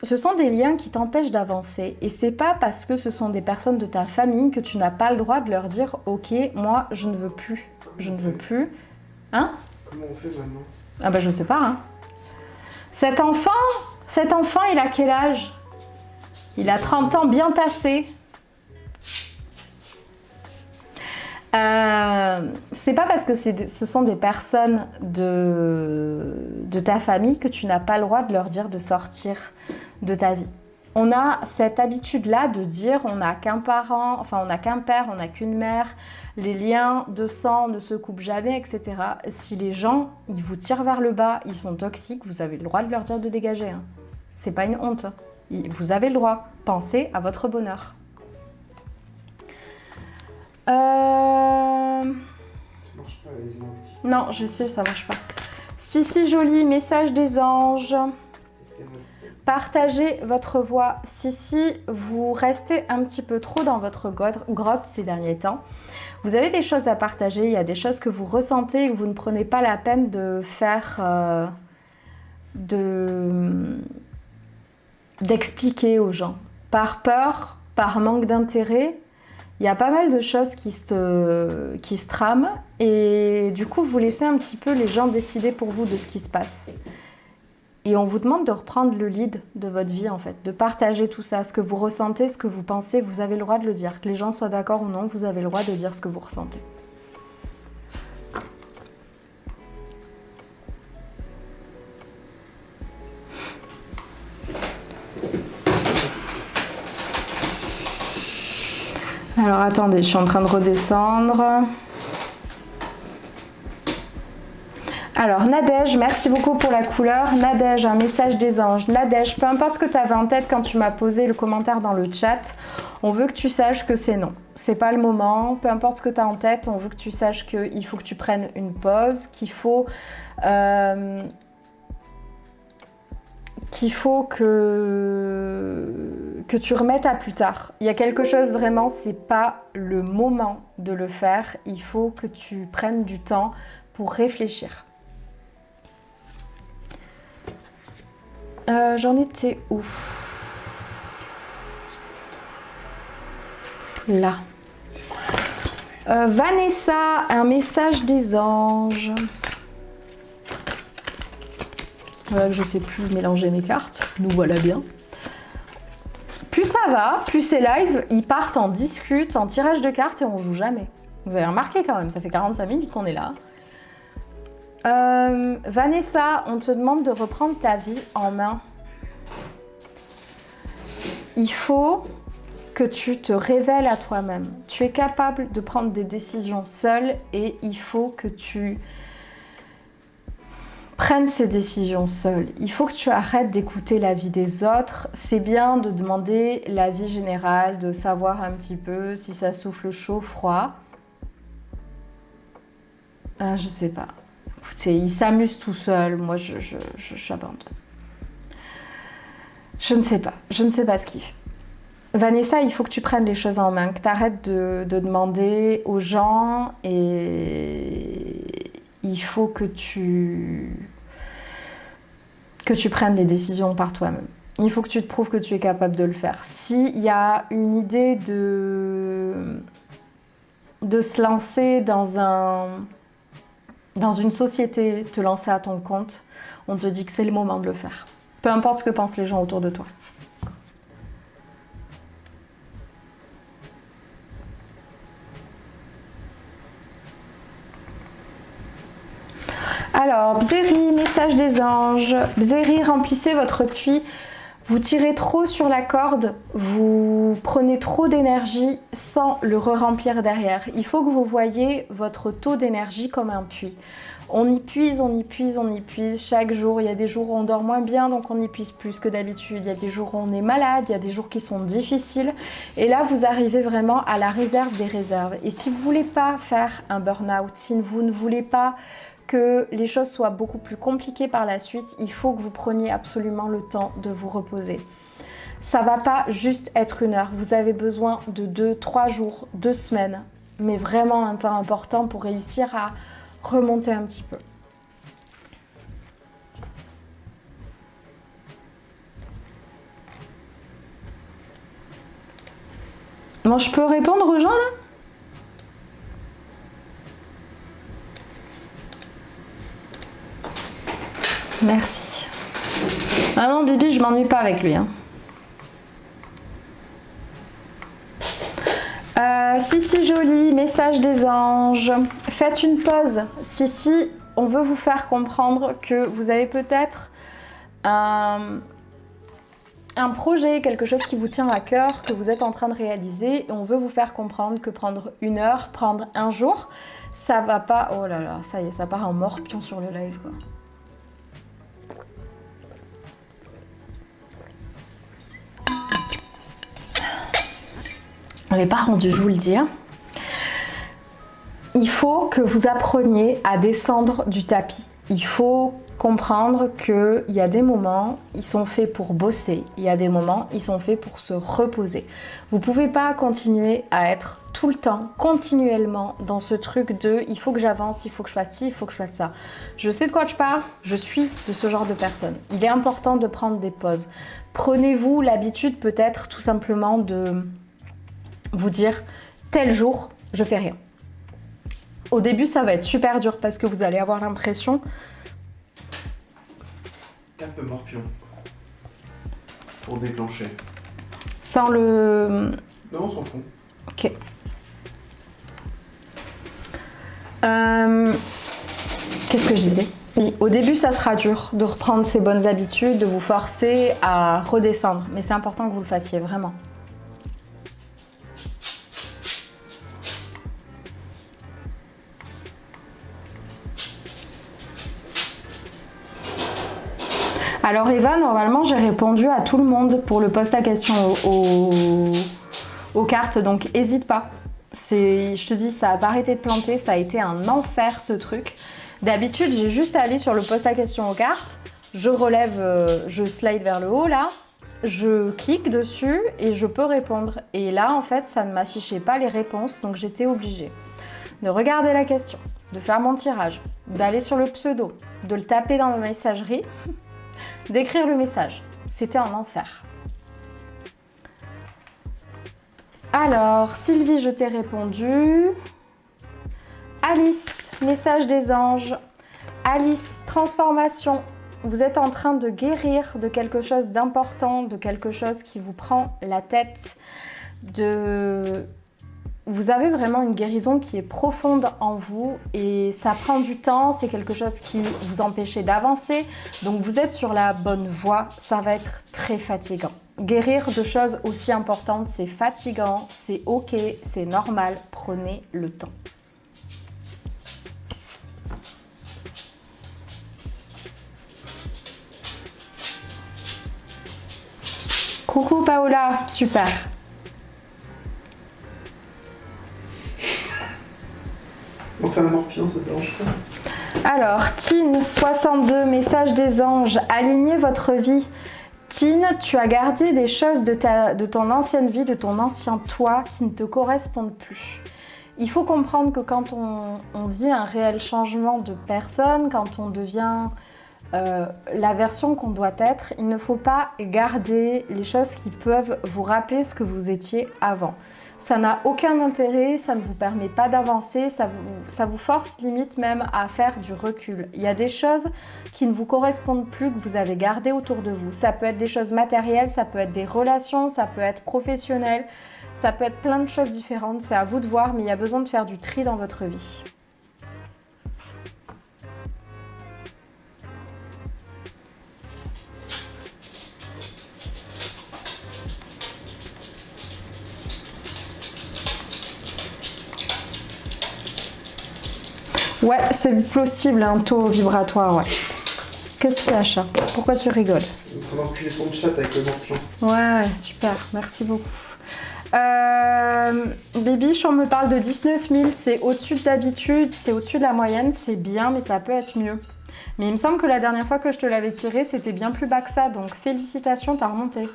Ce sont des liens qui t'empêchent d'avancer, et c'est pas parce que ce sont des personnes de ta famille que tu n'as pas le droit de leur dire « Ok, moi, je ne veux plus, je ne veux plus. » Hein? Comment on fait maintenant? Ah bah je sais pas, hein. Cet enfant, il a quel âge? Il a 30 ans bien tassé. C'est pas parce que ce sont des personnes de ta famille que tu n'as pas le droit de leur dire de sortir de ta vie. On a cette habitude-là de dire on n'a qu'un parent, enfin on n'a qu'un père, on n'a qu'une mère, les liens de sang ne se coupent jamais, etc. Si les gens, ils vous tirent vers le bas, ils sont toxiques, vous avez le droit de leur dire de dégager. Hein. C'est pas une honte. Vous avez le droit. Pensez à votre bonheur. Ça marche pas, les énergétiques. Non, je sais, ça marche pas. Si, joli, message des anges. Partagez votre voix. Si, vous restez un petit peu trop dans votre grotte ces derniers temps. Vous avez des choses à partager, il y a des choses que vous ressentez et que vous ne prenez pas la peine de faire, d'expliquer aux gens. Par peur, par manque d'intérêt, il y a pas mal de choses qui se trament et du coup, vous laissez un petit peu les gens décider pour vous de ce qui se passe. Et on vous demande de reprendre le lead de votre vie en fait, de partager tout ça, ce que vous ressentez, ce que vous pensez, vous avez le droit de le dire. Que les gens soient d'accord ou non, vous avez le droit de dire ce que vous ressentez. Alors attendez, je suis en train de redescendre. Alors Nadège, merci beaucoup pour la couleur. Nadège, un message des anges. Nadège, peu importe ce que tu avais en tête quand tu m'as posé le commentaire dans le chat, on veut que tu saches que c'est non. C'est pas le moment. Peu importe ce que tu as en tête, on veut que tu saches qu'il faut que tu prennes une pause, qu'il faut que tu remettes à plus tard. Il y a quelque chose vraiment, c'est pas le moment de le faire. Il faut que tu prennes du temps pour réfléchir. J'en étais où? Là. Vanessa, un message des anges. Voilà que je sais plus mélanger mes cartes. Nous voilà bien. Plus ça va, plus ces lives, ils partent en discute, en tirage de cartes et on joue jamais. Vous avez remarqué quand même, ça fait 45 minutes qu'on est là. Vanessa, on te demande de reprendre ta vie en main. Il faut que tu te révèles à toi-même. Tu es capable de prendre des décisions seule et il faut que tu prennes ces décisions seule. Il faut que tu arrêtes d'écouter l'avis des autres. C'est bien de demander l'avis général, de savoir un petit peu si ça souffle chaud, froid. Je sais pas. Écoutez, il s'amuse tout seul. Moi, j'abandonne. Je ne sais pas ce qu'il fait. Vanessa, il faut que tu prennes les choses en main, que tu arrêtes de demander aux gens et il faut que tu prennes les décisions par toi-même. Il faut que tu te prouves que tu es capable de le faire. S'il y a une idée de se lancer dans une société, te lancer à ton compte, on te dit que c'est le moment de le faire. Peu importe ce que pensent les gens autour de toi. Alors, Bzeri, message des anges. Bzeri, remplissez votre puits. Vous tirez trop sur la corde, vous prenez trop d'énergie sans le re-remplir derrière. Il faut que vous voyez votre taux d'énergie comme un puits. On y puise, on y puise, on y puise chaque jour. Il y a des jours où on dort moins bien, donc on y puise plus que d'habitude. Il y a des jours où on est malade, il y a des jours qui sont difficiles. Et là, vous arrivez vraiment à la réserve des réserves. Et si vous ne voulez pas faire un burn-out, si vous ne voulez pas que les choses soient beaucoup plus compliquées par la suite, il faut que vous preniez absolument le temps de vous reposer. Ça ne va pas juste être une heure. Vous avez besoin de 2, 3 jours, 2 semaines mais vraiment un temps important pour réussir à remonter un petit peu. Bon, je peux répondre aux gens là? Merci. Ah non, Bibi, je m'ennuie pas avec lui. Hein. Si, joli, message des anges. Faites une pause. Si, on veut vous faire comprendre que vous avez peut-être un projet, quelque chose qui vous tient à cœur, que vous êtes en train de réaliser. Et on veut vous faire comprendre que prendre 1 heure, prendre un jour, ça va pas... Oh là là, ça y est, ça part en morpion sur le live, quoi. On n'est pas rendu, je vous le dis. Il faut que vous appreniez à descendre du tapis. Il faut comprendre qu'il y a des moments, ils sont faits pour bosser. Il y a des moments, ils sont faits pour se reposer. Vous ne pouvez pas continuer à être tout le temps, continuellement, dans ce truc de « il faut que j'avance, il faut que je fasse ci, il faut que je fasse ça ». Je sais de quoi je parle, je suis de ce genre de personne. Il est important de prendre des pauses. Prenez-vous l'habitude peut-être tout simplement de... vous dire tel jour je fais rien. Au début ça va être super dur parce que vous allez avoir l'impression un peu morpion pour déclencher. Sans le... Non, on s'en fout. Ok. Qu'est-ce que je disais? Oui, au début ça sera dur de reprendre ces bonnes habitudes, de vous forcer à redescendre, mais c'est important que vous le fassiez vraiment. Alors Eva, normalement j'ai répondu à tout le monde pour le post à question aux cartes, donc n'hésite pas. Je te dis, ça n'a pas arrêté de planter, ça a été un enfer ce truc. D'habitude j'ai juste à aller sur le post à question aux cartes, je relève, je slide vers le haut là, je clique dessus et je peux répondre. Et là en fait ça ne m'affichait pas les réponses, donc j'étais obligée de regarder la question, de faire mon tirage, d'aller sur le pseudo, de le taper dans ma messagerie, d'écrire le message. C'était un enfer. Alors, Sylvie, je t'ai répondu. Alice, message des anges. Alice, transformation. Vous êtes en train de guérir de quelque chose d'important, de quelque chose qui vous prend la tête, Vous avez vraiment une guérison qui est profonde en vous et ça prend du temps, c'est quelque chose qui vous empêche d'avancer. Donc vous êtes sur la bonne voie, ça va être très fatigant. Guérir de choses aussi importantes, c'est fatigant, c'est ok, c'est normal, prenez le temps. Coucou Paola, super. On fait un morpion, ça te dérange pas? Alors, Tine, 62, message des anges. Alignez votre vie. Tine, tu as gardé des choses de ton ancienne vie, de ton ancien toi qui ne te correspondent plus. Il faut comprendre que quand on vit un réel changement de personne, quand on devient la version qu'on doit être, il ne faut pas garder les choses qui peuvent vous rappeler ce que vous étiez avant. Ça n'a aucun intérêt, ça ne vous permet pas d'avancer, ça vous force limite même à faire du recul. Il y a des choses qui ne vous correspondent plus, que vous avez gardées autour de vous. Ça peut être des choses matérielles, ça peut être des relations, ça peut être professionnel, ça peut être plein de choses différentes. C'est à vous de voir, mais il y a besoin de faire du tri dans votre vie. Ouais, c'est possible, un taux vibratoire, ouais. Qu'est-ce qu'il y a, chat? Pourquoi tu rigoles? On sera enculé ton chat avec le morpion. Ouais, super, merci beaucoup. Bibiche, on me parle de 19 000, c'est au-dessus d'habitude, c'est au-dessus de la moyenne, c'est bien, mais ça peut être mieux. Mais il me semble que la dernière fois que je te l'avais tiré, c'était bien plus bas que ça, donc félicitations, t'as remonté.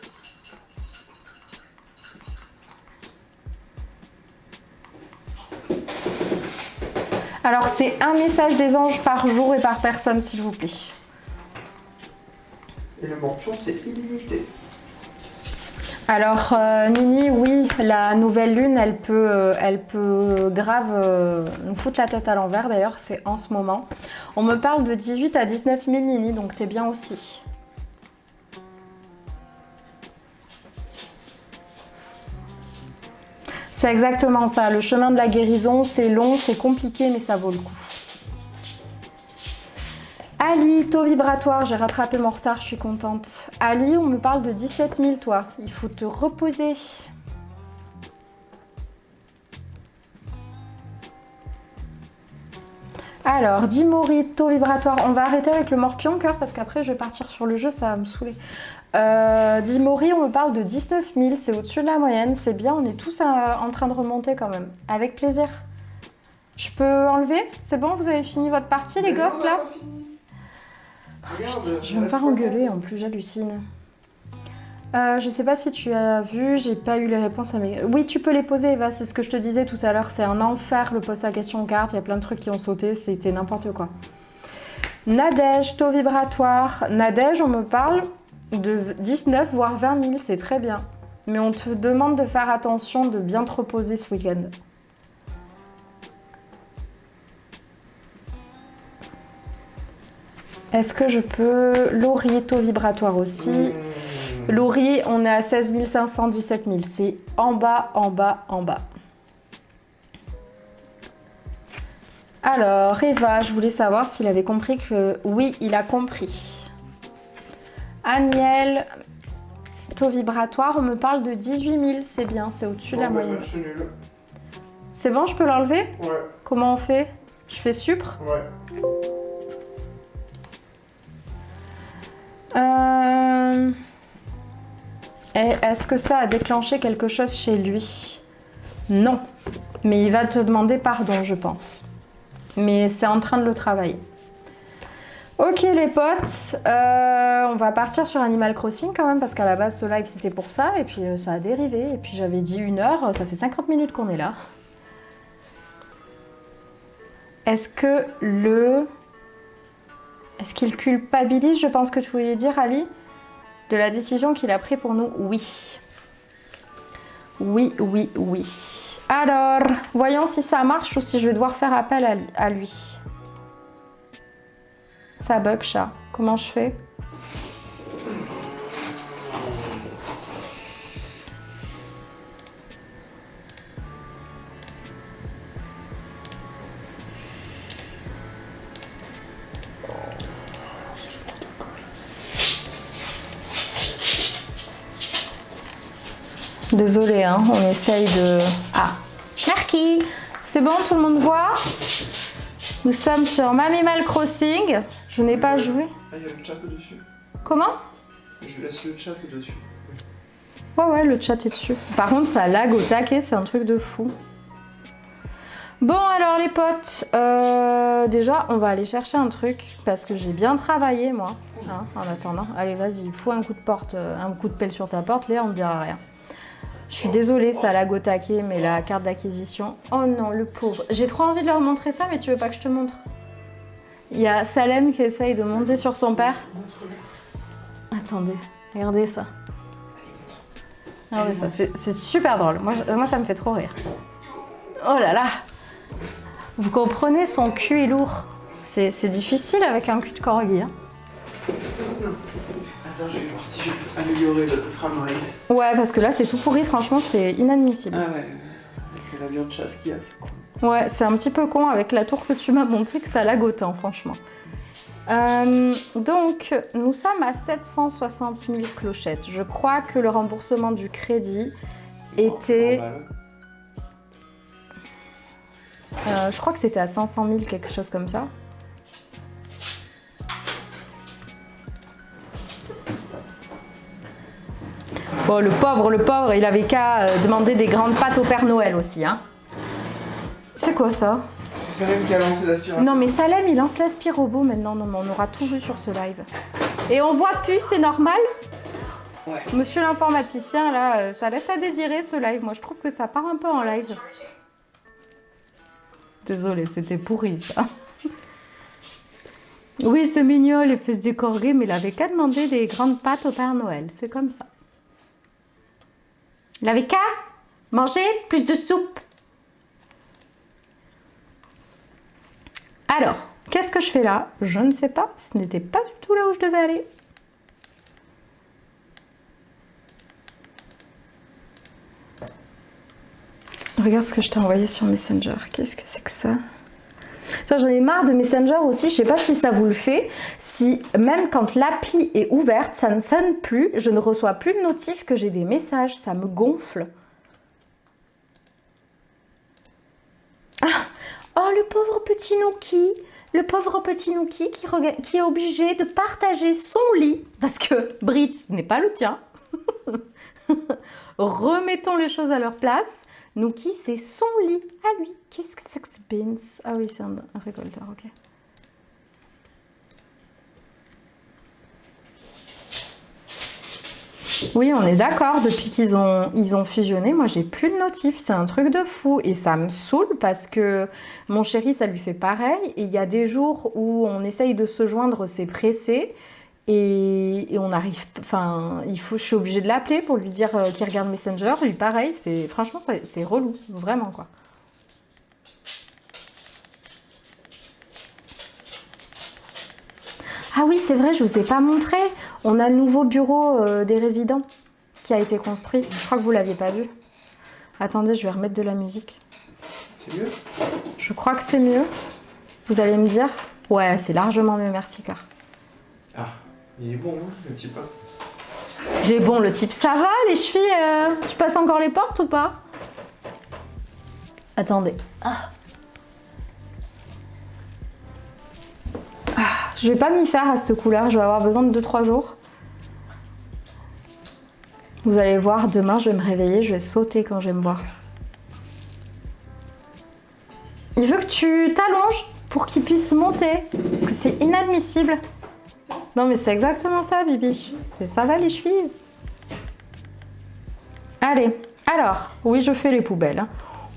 Alors, c'est un message des anges par jour et par personne, s'il vous plaît. Et le morpion, c'est illimité. Alors, Nini, oui, la nouvelle lune, elle peut grave nous foutre la tête à l'envers. D'ailleurs, c'est en ce moment. On me parle de 18 à 19 000, Nini, donc t'es bien aussi. C'est exactement ça. Le chemin de la guérison, c'est long, c'est compliqué, mais ça vaut le coup. Ali, taux vibratoire, j'ai rattrapé mon retard, je suis contente. Ali, on me parle de 17 000, toi. Il faut te reposer. Alors, Dimori, taux vibratoire. On va arrêter avec le morpion, cœur, parce qu'après, je vais partir sur le jeu, ça va me saouler. Dimori, on me parle de 19 000, c'est au-dessus de la moyenne. C'est bien, on est tous en train de remonter quand même. Avec plaisir. Je peux enlever? C'est bon, vous avez fini votre partie, les gosses, là? Regarde, Je vais me faire engueuler, en plus j'hallucine. Je sais pas si tu as vu, j'ai pas eu les réponses à mes... Oui, tu peux les poser, Eva, c'est ce que je te disais tout à l'heure. C'est un enfer le poste à question carte, il y a plein de trucs qui ont sauté, c'était n'importe quoi. Nadège, taux vibratoire. Nadège, on me parle de 19 voire 20 000, c'est très bien. Mais on te demande de faire attention, de bien te reposer ce week-end. Est-ce que je peux... Laurie, taux vibratoire aussi. Laurie, on est à 16 500, 17 000. C'est en bas, en bas, en bas. Alors, Eva, je voulais savoir s'il avait compris que... Oui, il a compris. Aniel, taux vibratoire, on me parle de 18 000. C'est bien, c'est au-dessus de la moyenne. Je suis nul. C'est bon, je peux l'enlever? Ouais. Comment on fait? Je fais supre? Ouais. Est-ce que ça a déclenché quelque chose chez lui? Non. Mais il va te demander pardon, je pense. Mais c'est en train de le travailler. Ok les potes, on va partir sur Animal Crossing quand même, parce qu'à la base ce live c'était pour ça, et puis ça a dérivé, et puis j'avais dit 1 heure, ça fait 50 minutes qu'on est là. Est-ce qu'il culpabilise, je pense que tu voulais dire, Ali, de la décision qu'il a prise pour nous? Oui. Oui, oui, oui. Alors, voyons si ça marche ou si je vais devoir faire appel à lui. Ça bug, chat. Comment je fais? Désolée, hein, on essaye de... Ah, Marquis, c'est bon, tout le monde voit? Nous sommes sur Animal Crossing. Je n'ai pas joué. Ah, il y a le chat dessus. Comment? Je laisse le chat dessus. Ouais, le chat est dessus. Par contre, ça lag au taquet, c'est un truc de fou. Bon, alors les potes, déjà, on va aller chercher un truc parce que j'ai bien travaillé, moi, hein, en attendant. Allez, vas-y, fous un coup de porte, un coup de pelle sur ta porte, Léa, on ne dira rien. Je suis désolée, ça lag au taquet, mais la carte d'acquisition... Oh non, le pauvre. J'ai trop envie de leur montrer ça, mais tu veux pas que je te montre? Il y a Salem qui essaye de monter sur son père. Attendez, regardez ça. Regardez ça, c'est super drôle. Moi, ça me fait trop rire. Oh là là! Vous comprenez, son cul est lourd. C'est difficile avec un cul de corgi. Hein. Attends, je vais voir si je peux améliorer le framerate. Ouais, parce que là, c'est tout pourri. Franchement, c'est inadmissible. Ah ouais, avec l'avion de chasse qu'il y a, c'est cool. Ouais, c'est un petit peu con avec la tour que tu m'as montré que ça lag autant, franchement. Donc, nous sommes à 760 000 clochettes. Je crois que le remboursement du crédit était... je crois que c'était à 500 000, quelque chose comme ça. Bon, le pauvre, il avait qu'à demander des grandes pâtes au Père Noël aussi, hein. C'est quoi ça? C'est Salem qui a lancé l'aspirateur. Non mais Salem, il lance l'aspirobot maintenant. Non mais on aura tout vu sur ce live. Et on voit plus, c'est normal? Ouais. Monsieur l'informaticien, là, ça laisse à désirer ce live. Moi, je trouve que ça part un peu en live. Désolée, c'était pourri ça. Oui, c'est mignon, les fesses du corgi, mais il avait qu'à demander des grandes pâtes au Père Noël. C'est comme ça. Il avait qu'à manger plus de soupe. Alors, qu'est-ce que je fais là? Je ne sais pas. Ce n'était pas du tout là où je devais aller. Regarde ce que je t'ai envoyé sur Messenger. Qu'est-ce que c'est que ça? J'en ai marre de Messenger aussi. Je sais pas si ça vous le fait. Si même quand l'appli est ouverte, ça ne sonne plus. Je ne reçois plus de notifs que j'ai des messages. Ça me gonfle. Ah! Oh, le pauvre petit Nouki. Le pauvre petit Nouki qui est obligé de partager son lit. Parce que Brit n'est pas le tien. Remettons les choses à leur place. Nouki, c'est son lit à lui. Qu'est-ce que c'est que ce Beans? Ah oui, c'est un récolteur, ok. Oui, on est d'accord. Depuis qu'ils ont fusionné, moi, j'ai plus de notifs. C'est un truc de fou. Et ça me saoule parce que mon chéri, ça lui fait pareil. Et il y a des jours où on essaye de se joindre, c'est pressé. Et on arrive, enfin, je suis obligée de l'appeler pour lui dire qu'il regarde Messenger. Lui, pareil, franchement, c'est relou, vraiment, quoi. Ah oui, c'est vrai, je vous ai pas montré. On a le nouveau bureau des résidents qui a été construit. Je crois que vous l'aviez pas vu. Attendez, je vais remettre de la musique. C'est mieux? Je crois que c'est mieux. Vous allez me dire? Ouais, c'est largement mieux, merci, Car. Ah, il est bon, hein, le type. Il est bon, le type. Ça va, les chevilles tu passes encore les portes ou pas? Attendez. Je vais pas m'y faire à cette couleur. Je vais avoir besoin de 2-3 jours. Vous allez voir, demain, je vais me réveiller. Je vais sauter quand je vais me voir. Il veut que tu t'allonges pour qu'il puisse monter. Parce que c'est inadmissible. Non, mais c'est exactement ça, Bibi. Ça va, les chevilles? Allez. Alors, oui, je fais les poubelles. Hein.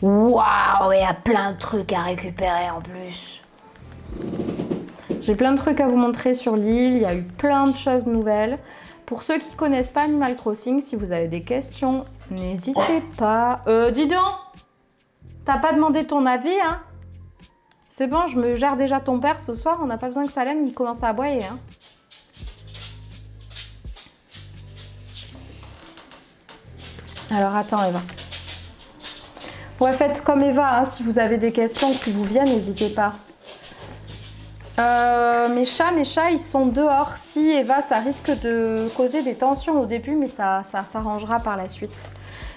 Waouh, il y a plein de trucs à récupérer en plus. J'ai plein de trucs à vous montrer sur l'île. Il y a eu plein de choses nouvelles. Pour ceux qui ne connaissent pas Animal Crossing, si vous avez des questions, n'hésitez pas. Dis donc, t'as pas demandé ton avis, hein? C'est bon, je me gère déjà ton père ce soir. On n'a pas besoin que Salem il commence à aboyer, hein. Alors attends, Eva. Ouais, faites comme Eva, hein, si vous avez des questions qui vous viennent, n'hésitez pas. Mes chats, ils sont dehors. Si, Eva, ça risque de causer des tensions au début, mais ça s'arrangera par la suite.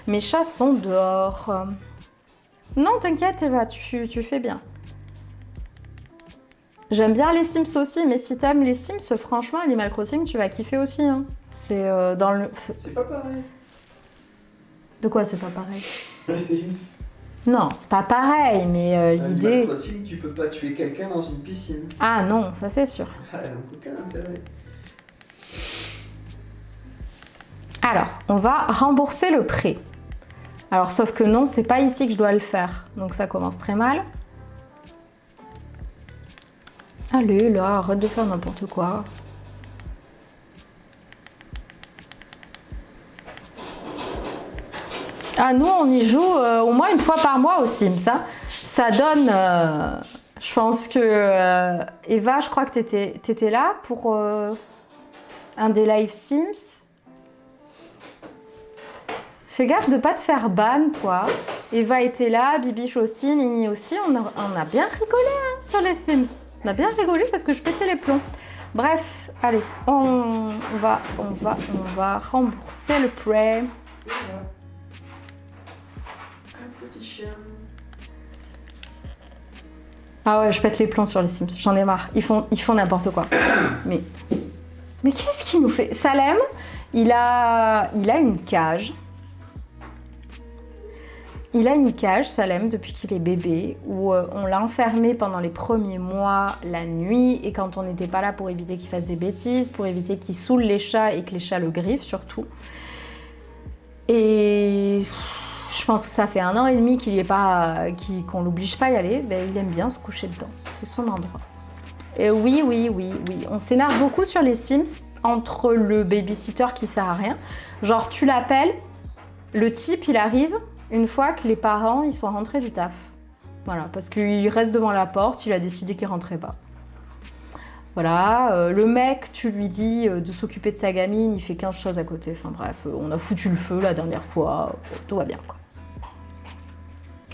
Mes chats sont dehors. Non, t'inquiète, Eva, tu fais bien. J'aime bien les Sims aussi, mais si t'aimes les Sims, franchement, Animal Crossing, tu vas kiffer aussi. Hein. C'est dans le... C'est pas pareil. De quoi c'est pas pareil? Les Sims. Non, c'est pas pareil, mais l'idée... Animal Crossing, tu peux pas tuer quelqu'un dans une piscine. Ah non, ça c'est sûr. Ah, donc aucun intérêt. Alors, on va rembourser le prêt. Alors, sauf que non, c'est pas ici que je dois le faire. Donc ça commence très mal. Allez, là, arrête de faire n'importe quoi. Ah, nous, on y joue au moins une fois par mois aux Sims. Hein. Ça donne... je pense que... Eva, je crois que t'étais là pour un des live Sims. Fais gaffe de pas te faire ban, toi. Eva était là, Bibiche aussi, Nini aussi. On a bien rigolé hein, sur les Sims. On a bien rigolé parce que je pétais les plombs. Bref, allez, on va rembourser le prêt. Un petit chien. Ah ouais, je pète les plombs sur les Sims. J'en ai marre. Ils font n'importe quoi. Mais qu'est-ce qu'il nous fait? Salem, il a une cage. Il a une cage, Salem, depuis qu'il est bébé, où on l'a enfermé pendant les premiers mois, la nuit, et quand on n'était pas là pour éviter qu'il fasse des bêtises, pour éviter qu'il saoule les chats et que les chats le griffent surtout. Et je pense que ça fait 1 an et demi qu'il y est pas, qu'on l'oblige pas à y aller. Ben, il aime bien se coucher dedans. C'est son endroit. Et oui. On s'énerve beaucoup sur les Sims entre le babysitter qui sert à rien. Genre, tu l'appelles, le type, il arrive une fois que les parents, ils sont rentrés du taf. Voilà, parce qu'il reste devant la porte, il a décidé qu'il rentrait pas. Voilà, le mec, tu lui dis de s'occuper de sa gamine, il fait 15 choses à côté. Enfin bref, on a foutu le feu la dernière fois, tout va bien quoi.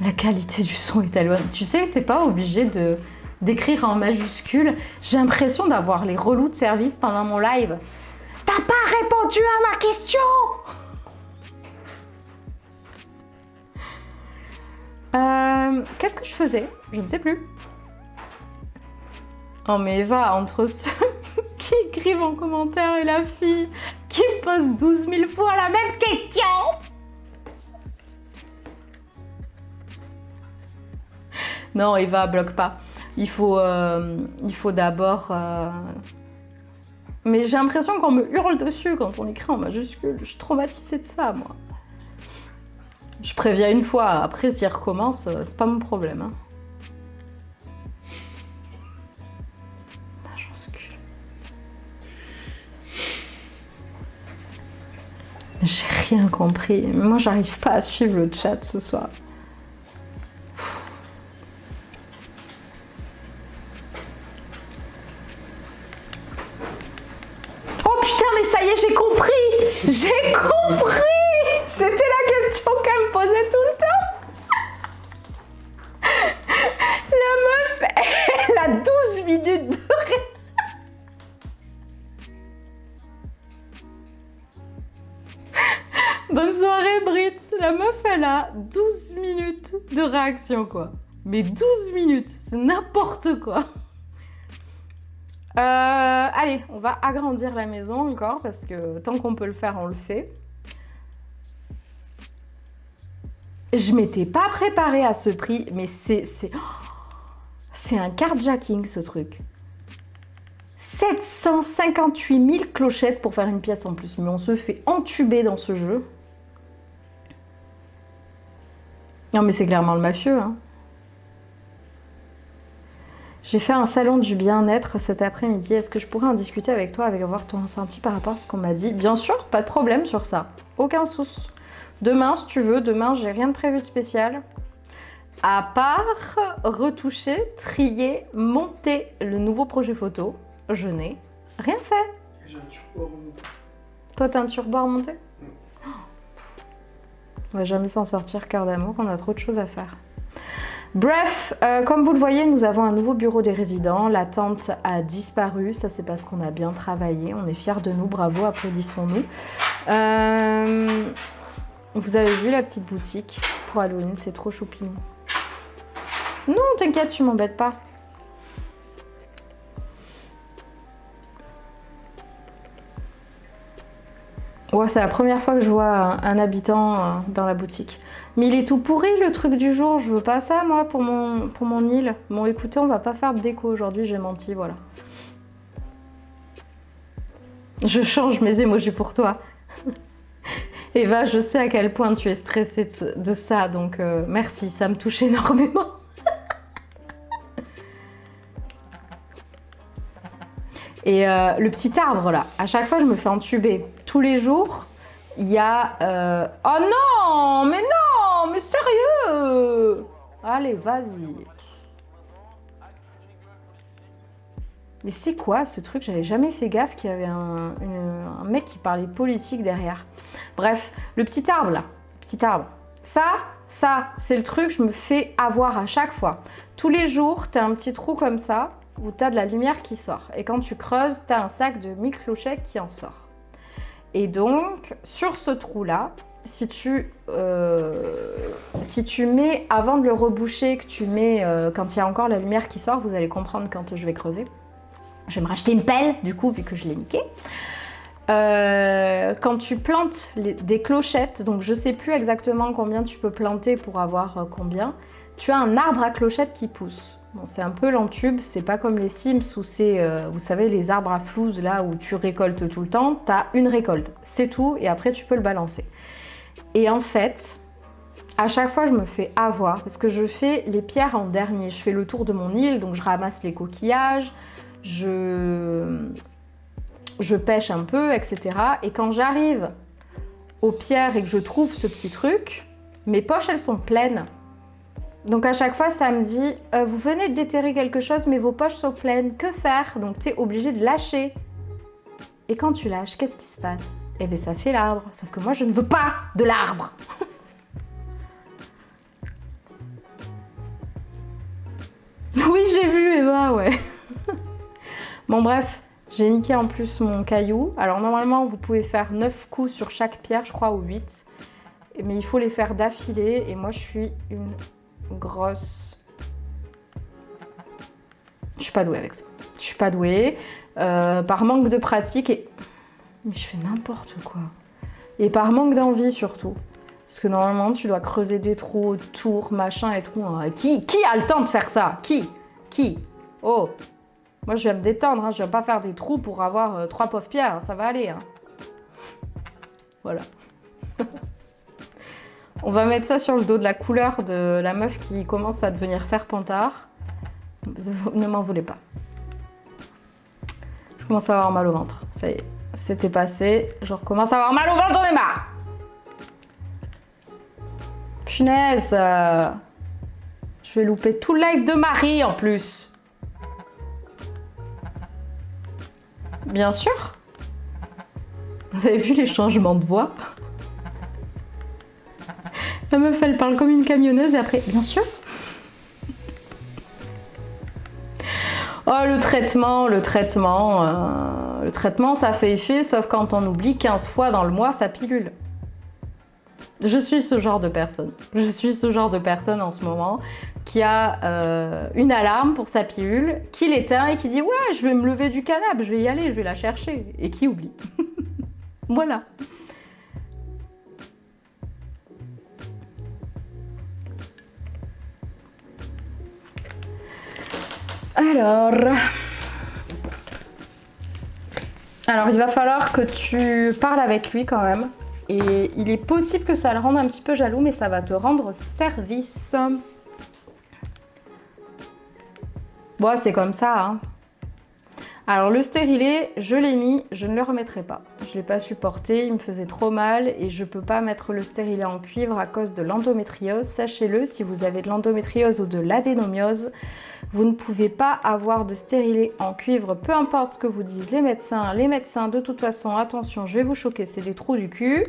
La qualité du son est tellement... Tu sais que t'es pas obligé d'écrire en majuscule. J'ai l'impression d'avoir les relous de service pendant mon live. T'as pas répondu à ma question! Qu'est-ce que je faisais? Je ne sais plus. Oh mais Eva, entre ceux qui écrivent en commentaire et la fille qui me pose 12 000 fois la même question. Non, Eva, bloque pas. Il faut d'abord... Mais j'ai l'impression qu'on me hurle dessus quand on écrit en majuscule. Je suis traumatisée de ça, moi. Je préviens une fois, après s'il recommence, c'est pas mon problème. Hein. J'ai rien compris. Moi, j'arrive pas à suivre le chat ce soir. Oh putain, mais ça y est, j'ai compris! J'ai compris! C'était la question qu'elle me posait tout le temps. La meuf, elle a 12 minutes de ré... Bonne soirée, Brit. La meuf, elle a 12 minutes de réaction, quoi. Mais 12 minutes, c'est n'importe quoi. Allez, on va agrandir la maison encore, parce que tant qu'on peut le faire, on le fait. Je m'étais pas préparée à ce prix, mais c'est un carjacking, ce truc. 758 000 clochettes pour faire une pièce en plus. Mais on se fait entuber dans ce jeu. Non, mais c'est clairement le mafieux. Hein. J'ai fait un salon du bien-être cet après-midi. Est-ce que je pourrais en discuter avec toi, avec avoir ton ressenti par rapport à ce qu'on m'a dit? Bien sûr, pas de problème sur ça. Aucun souci. Demain, si tu veux, demain, j'ai rien de prévu de spécial. À part retoucher, trier, monter le nouveau projet photo. Je n'ai rien fait. J'ai un turbo à remonter. Toi, t'as un turbo à remonter? On va jamais s'en sortir, cœur d'amour, on a trop de choses à faire. Bref, comme vous le voyez, nous avons un nouveau bureau des résidents. La tente a disparu, ça c'est parce qu'on a bien travaillé. On est fiers de nous, bravo, applaudissons-nous. Vous avez vu la petite boutique pour Halloween, c'est trop choupinou. Non, t'inquiète, tu m'embêtes pas. Ouais, c'est la première fois que je vois un habitant dans la boutique. Mais il est tout pourri le truc du jour, je veux pas ça moi pour mon île. Bon écoutez, on va pas faire de déco aujourd'hui, j'ai menti, voilà. Je change mes émojis pour toi. Eva, je sais à quel point tu es stressée de ça, donc merci, ça me touche énormément. Et le petit arbre là, à chaque fois je me fais entuber. Tous les jours, il y a... Oh non, mais sérieux! Allez, vas-y. Mais c'est quoi ce truc? J'avais jamais fait gaffe qu'il y avait un mec qui parlait politique derrière. Bref, le petit arbre là, petit arbre. Ça, c'est le truc, je me fais avoir à chaque fois. Tous les jours, t'as un petit trou comme ça, où t'as de la lumière qui sort. Et quand tu creuses, t'as un sac de 1000 clochettes qui en sort. Et donc, sur ce trou-là, si tu mets, avant de le reboucher, que tu mets quand il y a encore la lumière qui sort, vous allez comprendre quand je vais creuser. Je vais me racheter une pelle, du coup, vu que je l'ai niqué. Quand tu plantes des clochettes, donc je sais plus exactement combien tu peux planter pour avoir combien, tu as un arbre à clochettes qui pousse. Bon, c'est un peu l'entube, c'est pas comme les Sims où c'est, vous savez, les arbres à flouze là où tu récoltes tout le temps, tu as une récolte, c'est tout, et après tu peux le balancer. Et en fait, à chaque fois je me fais avoir parce que je fais les pierres en dernier. Je fais le tour de mon île, donc je ramasse les coquillages, je pêche un peu, etc. Et quand j'arrive aux pierres et que je trouve ce petit truc, mes poches elles sont pleines. Donc à chaque fois ça me dit vous venez de déterrer quelque chose mais vos poches sont pleines, que faire? Donc tu es obligé de lâcher. Et quand tu lâches, qu'est-ce qui se passe? Eh bien ça fait l'arbre, sauf que moi je ne veux pas de l'arbre. Oui j'ai vu Eva, ouais. Bon bref, j'ai niqué en plus mon caillou. Alors normalement vous pouvez faire 9 coups sur chaque pierre, je crois, ou 8. Mais il faut les faire d'affilée et moi je suis une grosse... Je suis pas douée avec ça. Je suis pas douée. Par manque de pratique et... Mais je fais n'importe quoi. Et par manque d'envie surtout. Parce que normalement tu dois creuser des trous autour, machin et tout. Qui a le temps de faire ça? Qui? Oh! Moi je vais me détendre, hein. Je vais pas faire des trous pour avoir 3 pauvres pierres. Ça va aller. Hein. Voilà. On va mettre ça sur le dos de la couleur de la meuf qui commence à devenir serpentard. Ne m'en voulez pas. Je commence à avoir mal au ventre. Ça y est, c'était passé. Je recommence à avoir mal au ventre, j'en ai marre. Punaise. Je vais louper tout le live de Marie en plus. Bien sûr. Vous avez vu les changements de voix? La meuf, elle parle comme une camionneuse et après, bien sûr. Oh, le traitement, ça fait effet, sauf quand on oublie 15 fois dans le mois sa pilule. Je suis ce genre de personne. Je suis ce genre de personne en ce moment qui a une alarme pour sa pilule, qui l'éteint et qui dit « Ouais, je vais me lever du canapé, je vais y aller, je vais la chercher. » Et qui oublie. Voilà. Alors, il va falloir que tu parles avec lui quand même. Et il est possible que ça le rende un petit peu jaloux, mais ça va te rendre service. Bon, c'est comme ça, hein. Alors, le stérilet, je l'ai mis, je ne le remettrai pas. Je ne l'ai pas supporté, il me faisait trop mal et je ne peux pas mettre le stérilet en cuivre à cause de l'endométriose. Sachez-le, si vous avez de l'endométriose ou de l'adénomiose, vous ne pouvez pas avoir de stérilet en cuivre, peu importe ce que vous disent les médecins. Les médecins, de toute façon, attention, je vais vous choquer, c'est des trous du cul.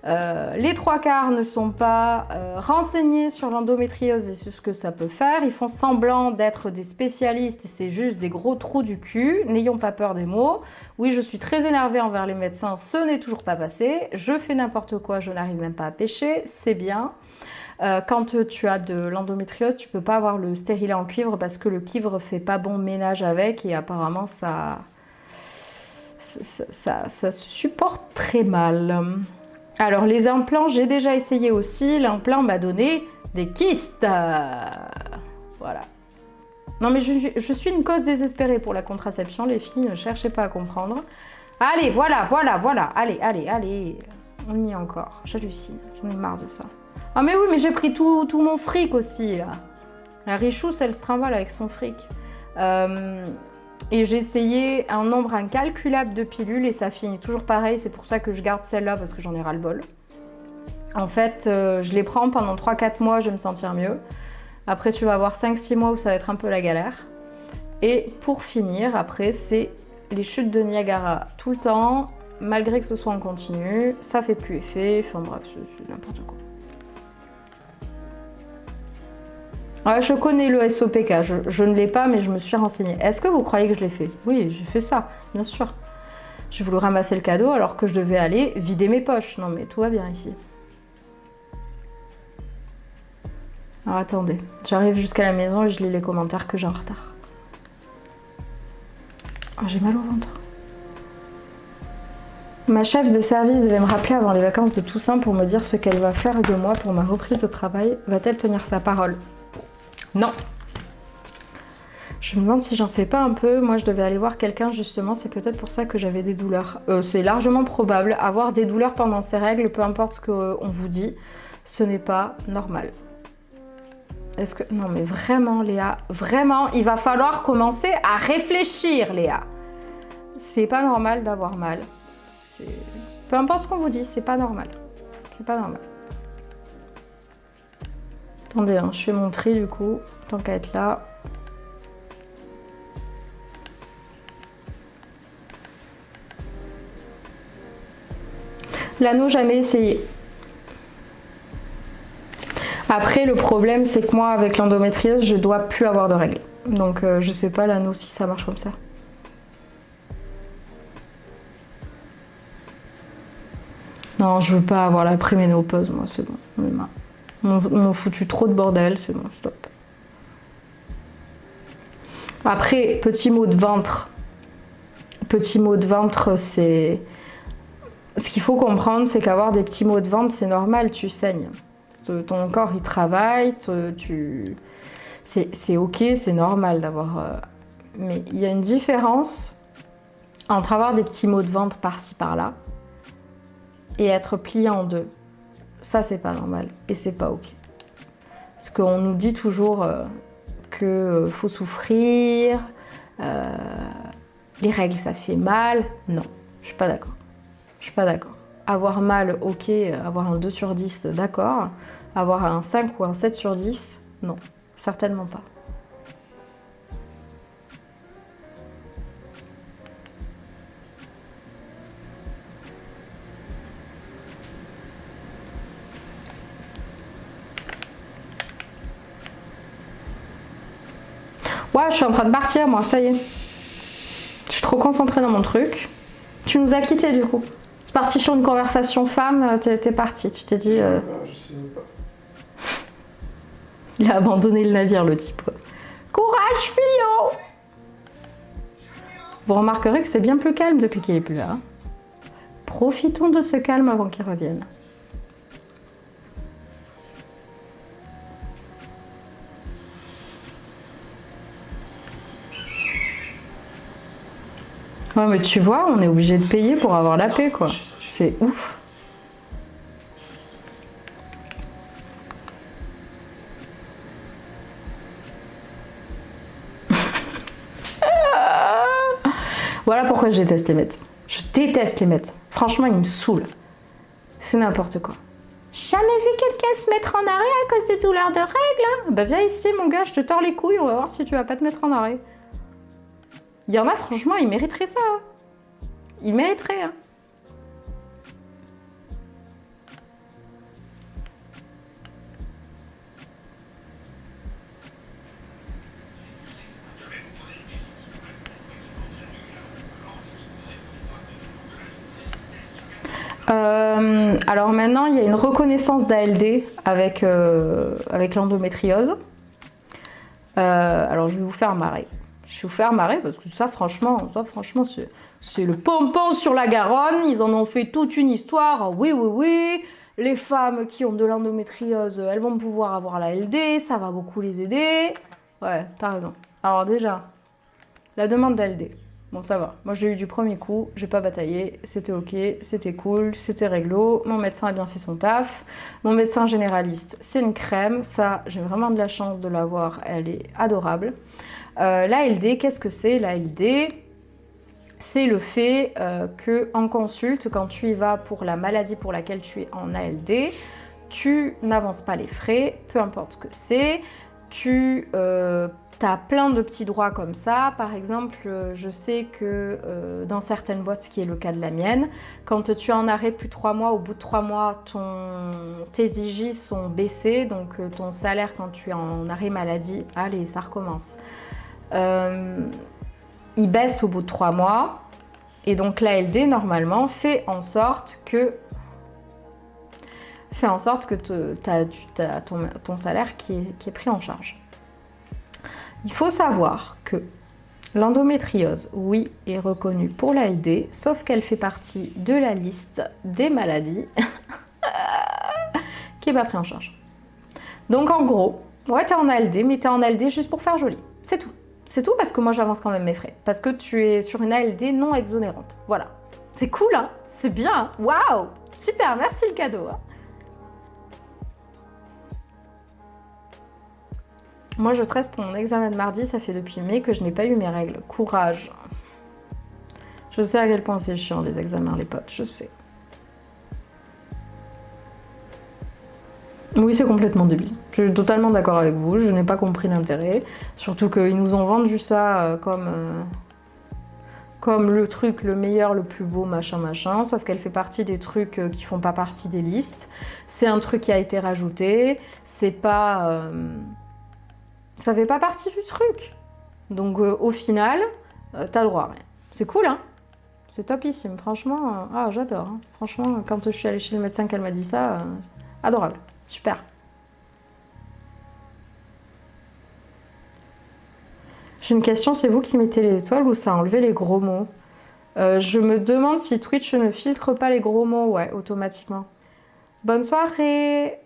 Les 3/4 ne sont pas renseignés sur l'endométriose et sur ce que ça peut faire. Ils font semblant d'être des spécialistes et c'est juste des gros trous du cul. N'ayons pas peur des mots. Oui, je suis très énervée envers les médecins, ce n'est toujours pas passé. Je fais n'importe quoi, je n'arrive même pas à pêcher, c'est bien. Quand tu as de l'endométriose, tu peux pas avoir le stérilet en cuivre parce que le cuivre fait pas bon ménage avec et apparemment ça se supporte très mal. Alors les implants, j'ai déjà essayé aussi. L'implant m'a donné des kystes. Voilà. Non mais je suis une cause désespérée pour la contraception. Les filles, ne cherchez pas à comprendre. Allez, voilà. Allez. On y est encore. J'hallucine. J'en ai marre de ça. Ah mais oui, mais j'ai pris tout mon fric aussi, là. La richousse, elle se trimballe avec son fric. Et j'ai essayé un nombre incalculable de pilules et ça finit toujours pareil. C'est pour ça que je garde celle-là parce que j'en ai ras-le-bol. En fait, je les prends pendant 3-4 mois, je vais me sentir mieux. Après, tu vas avoir 5-6 mois où ça va être un peu la galère. Et pour finir, après, c'est les chutes de Niagara tout le temps, malgré que ce soit en continu. Ça fait plus effet. Enfin bref, c'est n'importe quoi. Ouais, je connais le SOPK, je ne l'ai pas, mais je me suis renseignée. Est-ce que vous croyez que je l'ai fait? Oui, j'ai fait ça, bien sûr. J'ai voulu ramasser le cadeau alors que je devais aller vider mes poches. Non mais tout va bien ici. Alors attendez, j'arrive jusqu'à la maison et je lis les commentaires que j'ai en retard. Oh, j'ai mal au ventre. Ma chef de service devait me rappeler avant les vacances de Toussaint pour me dire ce qu'elle va faire de moi pour ma reprise de travail. Va-t-elle tenir sa parole? Non. Je me demande si j'en fais pas un peu. Moi, je devais aller voir quelqu'un justement. C'est peut-être pour ça que j'avais des douleurs. C'est largement probable. Avoir des douleurs pendant ces règles, peu importe ce qu'on vous dit, Ce n'est pas normal. Est-ce que... Non mais vraiment Léa, vraiment, il va falloir commencer à réfléchir Léa. C'est pas normal d'avoir mal. Peu importe ce qu'on vous dit, c'est pas normal. C'est pas normal. Attendez, hein, je fais mon tri du coup, tant qu'à être là. L'anneau, jamais essayé. Après, le problème, c'est que moi, avec l'endométriose, je dois plus avoir de règles. Donc, je sais pas l'anneau si ça marche comme ça. Non, je veux pas avoir la préménopause, moi, c'est bon. On m'a foutu trop de bordel, c'est bon, stop. Après, petit mot de ventre. Petit mot de ventre, c'est... Ce qu'il faut comprendre, c'est qu'avoir des petits maux de ventre, c'est normal, tu saignes. Ton corps, il travaille, c'est ok, c'est normal d'avoir... Mais il y a une différence entre avoir des petits maux de ventre par-ci, par-là, et être plié en deux. Ça, c'est pas normal, et c'est pas ok. Parce qu'on nous dit toujours qu'il faut souffrir, les règles, ça fait mal. Non, je suis pas d'accord. Je suis pas d'accord. Avoir mal, ok, avoir un 2 sur 10, d'accord. Avoir un 5 ou un 7 sur 10, non, certainement pas. Ouais, je suis en train de partir, moi, ça y est. Je suis trop concentrée dans mon truc. Tu nous as quittés, du coup. C'est parti sur une conversation femme, t'es parti. Tu t'es dit... Je sais pas. Il a abandonné le navire, le type, quoi. Courage, Fillon! Vous remarquerez que c'est bien plus calme depuis qu'il est plus là. Profitons de ce calme avant qu'il revienne. Ouais, mais tu vois, on est obligé de payer pour avoir la paix, quoi. C'est ouf. Voilà pourquoi je déteste les médecins. Je déteste les médecins. Franchement, ils me saoulent. C'est n'importe quoi. Jamais vu quelqu'un se mettre en arrêt à cause de douleurs de règles. Bah viens ici, mon gars, je te tords les couilles, on va voir si tu vas pas te mettre en arrêt. Il y en a, franchement, ils mériteraient ça. Hein. Ils mériteraient. Hein. Alors maintenant, il y a une reconnaissance d'ALD avec l'endométriose. Alors je vais vous faire marrer. Je vais vous faire marrer parce que ça franchement c'est le pompon sur la Garonne. Ils en ont fait toute une histoire. Oui, oui, oui. Les femmes qui ont de l'endométriose, elles vont pouvoir avoir la LD. Ça va beaucoup les aider. Ouais, t'as raison. Alors déjà, la demande d'ALD. Bon, ça va. Moi, je l'ai eu du premier coup. J'ai pas bataillé. C'était ok. C'était cool. C'était réglo. Mon médecin a bien fait son taf. Mon médecin généraliste, c'est une crème. Ça, j'ai vraiment de la chance de l'avoir. Elle est adorable. L'ALD, qu'est-ce que c'est? L'ALD, c'est le fait qu'en consulte, quand tu y vas pour la maladie pour laquelle tu es en ALD, tu n'avances pas les frais, peu importe ce que c'est. Tu as plein de petits droits comme ça. Par exemple, je sais que dans certaines boîtes, ce qui est le cas de la mienne, quand tu es en arrêt plus de 3 mois, au bout de 3 mois, tes IJ sont baissés. Donc ton salaire quand tu es en arrêt maladie, allez, ça recommence. Il baisse au bout de 3 mois. Et donc l'ALD, normalement, fait en sorte que tu as ton salaire qui est pris en charge. Il faut savoir que l'endométriose, oui, est reconnue pour l'ALD, sauf qu'elle fait partie de la liste des maladies qui n'est pas prise en charge. Donc en gros, ouais, t'es en ALD, mais t'es en ALD juste pour faire joli. C'est tout. C'est tout parce que moi j'avance quand même mes frais. Parce que tu es sur une ALD non exonérante. Voilà. C'est cool, hein? C'est bien. Waouh! Super, merci le cadeau. Hein. Moi, je stresse pour mon examen de mardi. Ça fait depuis mai que je n'ai pas eu mes règles. Courage. Je sais à quel point c'est chiant les examens, les potes. Je sais. Oui, c'est complètement débile. Je suis totalement d'accord avec vous. Je n'ai pas compris l'intérêt. Surtout qu'ils nous ont vendu ça comme le truc le meilleur, le plus beau, machin, machin. Sauf qu'elle fait partie des trucs qui font pas partie des listes. C'est un truc qui a été rajouté. C'est pas... ça fait pas partie du truc. Donc au final, t'as le droit à rien. C'est cool, hein? C'est topissime. Franchement, ah, j'adore. Hein. Franchement, quand je suis allée chez le médecin qu'elle m'a dit ça, adorable. Super. J'ai une question, c'est vous qui mettez les étoiles ou ça a enlevé les gros mots? Je me demande si Twitch ne filtre pas les gros mots, ouais, automatiquement. Bonne soirée.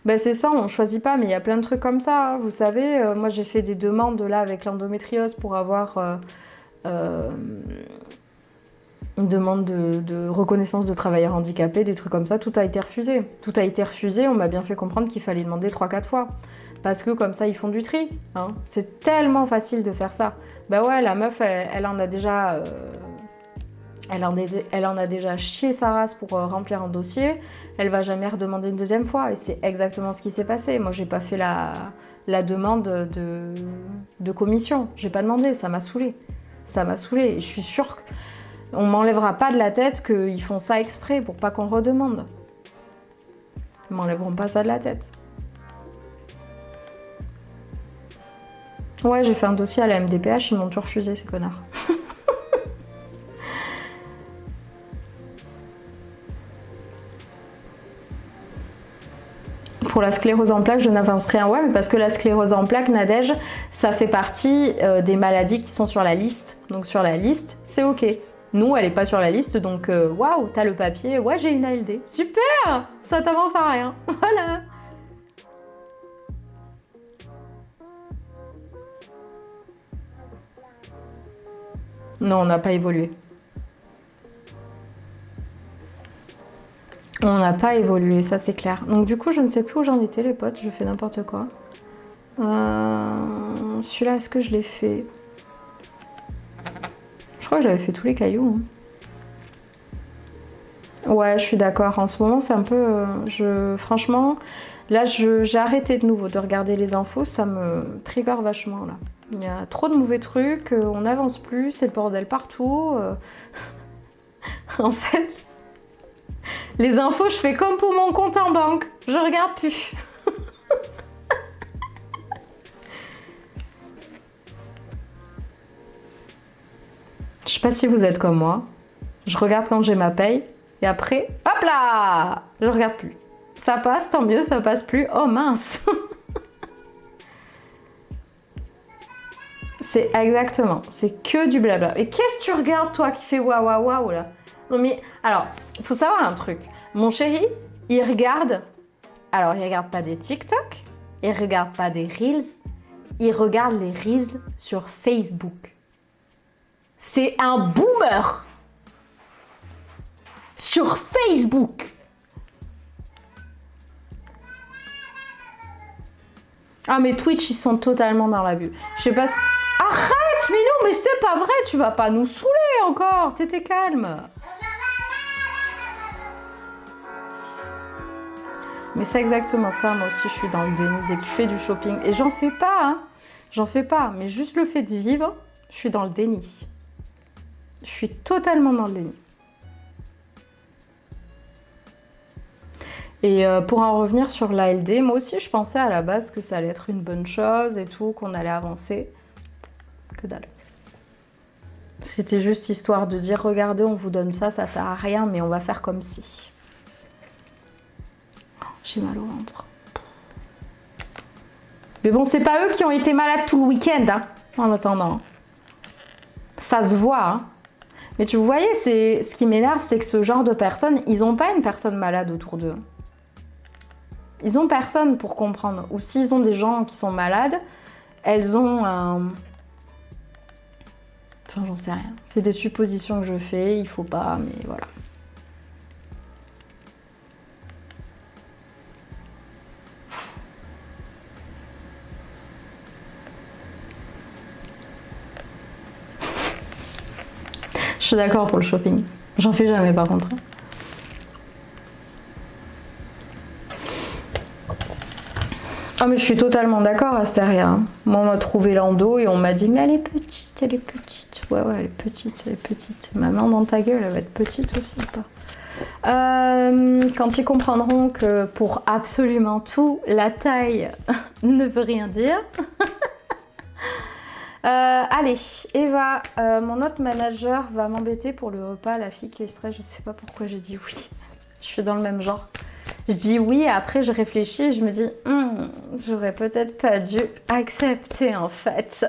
Ben c'est ça, on choisit pas, mais il y a plein de trucs comme ça. Hein. Vous savez, moi j'ai fait des demandes là avec l'endométriose pour avoir une demande de reconnaissance de travailleur handicapé, des trucs comme ça, tout a été refusé. Tout a été refusé, on m'a bien fait comprendre qu'il fallait demander 3-4 fois. Parce que comme ça, ils font du tri. Hein. C'est tellement facile de faire ça. Bah ouais, la meuf, elle en a déjà... Elle en a déjà chié sa race pour remplir un dossier. Elle va jamais redemander une deuxième fois. Et c'est exactement ce qui s'est passé. Moi, j'ai pas fait la demande de commission. J'ai pas demandé, ça m'a saoulée. Ça m'a saoulée. Et je suis sûre qu'on m'enlèvera pas de la tête qu'ils font ça exprès pour pas qu'on redemande. Ils m'enlèveront pas ça de la tête. Ouais, j'ai fait un dossier à la MDPH, ils m'ont tout refusé, ces connards. Pour la sclérose en plaques, je n'avance rien. Ouais, mais parce que la sclérose en plaques, Nadège, ça fait partie des maladies qui sont sur la liste. Donc sur la liste, c'est ok. Nous, elle n'est pas sur la liste, donc waouh, t'as le papier. Ouais, j'ai une ALD. Super. Ça t'avance à rien. Voilà. Non, on n'a pas évolué. On n'a pas évolué, ça c'est clair. Donc du coup, je ne sais plus où j'en étais, les potes. Je fais n'importe quoi. Celui-là, est-ce que je l'ai fait? Je crois que j'avais fait tous les cailloux. Hein. Ouais, je suis d'accord. En ce moment, c'est un peu... franchement, là, j'ai arrêté de nouveau de regarder les infos. Ça me trigger vachement, là. Il y a trop de mauvais trucs, on n'avance plus, c'est le bordel partout. En fait, les infos, je fais comme pour mon compte en banque, je regarde plus. Je sais pas si vous êtes comme moi, je regarde quand j'ai ma paye, et après, hop là, je regarde plus. Ça passe, tant mieux, ça passe plus, oh mince. C'est exactement, c'est que du blabla. Et qu'est-ce que tu regardes toi qui fait waouh waouh waouh là? Non mais, alors, il faut savoir un truc. Mon chéri, il regarde, alors il regarde pas des TikTok, il regarde pas des Reels, il regarde les Reels sur Facebook. C'est un boomer sur Facebook. Ah mais Twitch, ils sont totalement dans l'abus. Je sais pas si... Arrête Minou, mais c'est pas vrai, tu vas pas nous saouler encore, t'étais calme. Mais c'est exactement ça, moi aussi je suis dans le déni dès que tu fais du shopping. Et j'en fais pas, hein. J'en fais pas, mais juste le fait de vivre, je suis dans le déni. Je suis totalement dans le déni. Et pour en revenir sur l'ALD, moi aussi je pensais à la base que ça allait être une bonne chose et tout, qu'on allait avancer. Que dalle. C'était juste histoire de dire, regardez, on vous donne ça, ça sert à rien, mais on va faire comme si. J'ai mal au ventre. Mais bon, c'est pas eux qui ont été malades tout le week-end, hein, en attendant. Ça se voit, hein. Mais tu voyais, ce qui m'énerve, c'est que ce genre de personnes, ils n'ont pas une personne malade autour d'eux. Ils ont personne pour comprendre. Ou s'ils ont des gens qui sont malades, elles ont un... Enfin, j'en sais rien. C'est des suppositions que je fais, il faut pas, mais voilà. Je suis d'accord pour le shopping. J'en fais jamais par contre. Ah mais je suis totalement d'accord Astéria. Hein. Moi on m'a trouvé l'endo et on m'a dit mais elle est petite, elle est petite. Ouais ouais elle est petite, elle est petite. Ma main dans ta gueule elle va être petite aussi ou pas. Quand ils comprendront que pour absolument tout, la taille ne veut rien dire. Allez, Eva, mon autre manager va m'embêter pour le repas. La fille qui est stressée, je sais pas pourquoi j'ai dit oui. Je suis dans le même genre. Je dis oui, et après je réfléchis et je me dis j'aurais peut-être pas dû accepter en fait.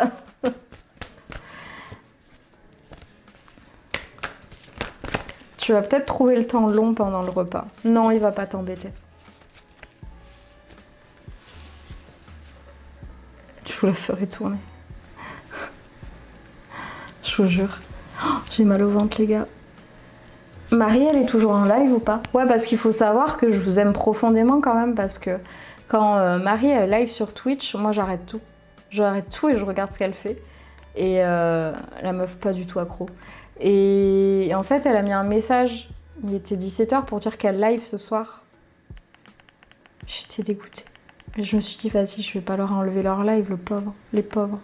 Tu vas peut-être trouver le temps long pendant le repas. Non, il va pas t'embêter. Je vous la ferai tourner. Je vous jure. Oh, j'ai mal au ventre les gars. Marie, elle est toujours en live ou pas? Ouais, parce qu'il faut savoir que je vous aime profondément quand même, parce que quand Marie est live sur Twitch, moi j'arrête tout. J'arrête tout et je regarde ce qu'elle fait. Et la meuf pas du tout accro. Et en fait, elle a mis un message, il était 17h pour dire qu'elle live ce soir. J'étais dégoûtée. Et je me suis dit, vas-y, je vais pas leur enlever leur live, le pauvre, les pauvres.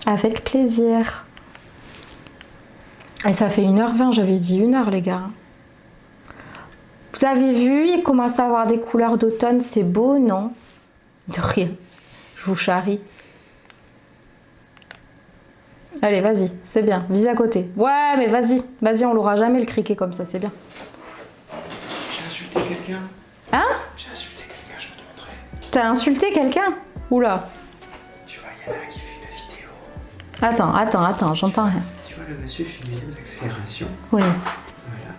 Avec plaisir. Et ça fait 1h20, j'avais dit 1h les gars. Vous avez vu, il commence à avoir des couleurs d'automne, c'est beau, non? De rien. Je vous charrie. Allez, vas-y, c'est bien, vise à côté. Ouais, mais vas-y, vas-y, on l'aura jamais le criquet comme ça, c'est bien. J'ai insulté quelqu'un. Hein? J'ai insulté quelqu'un, je vais te montrer. T'as insulté quelqu'un? Oula. Tu vois, il y en a un qui fait la vidéo. Attends, j'entends rien. Tu vois, le monsieur fait une vidéo d'accélération. Oui. Voilà.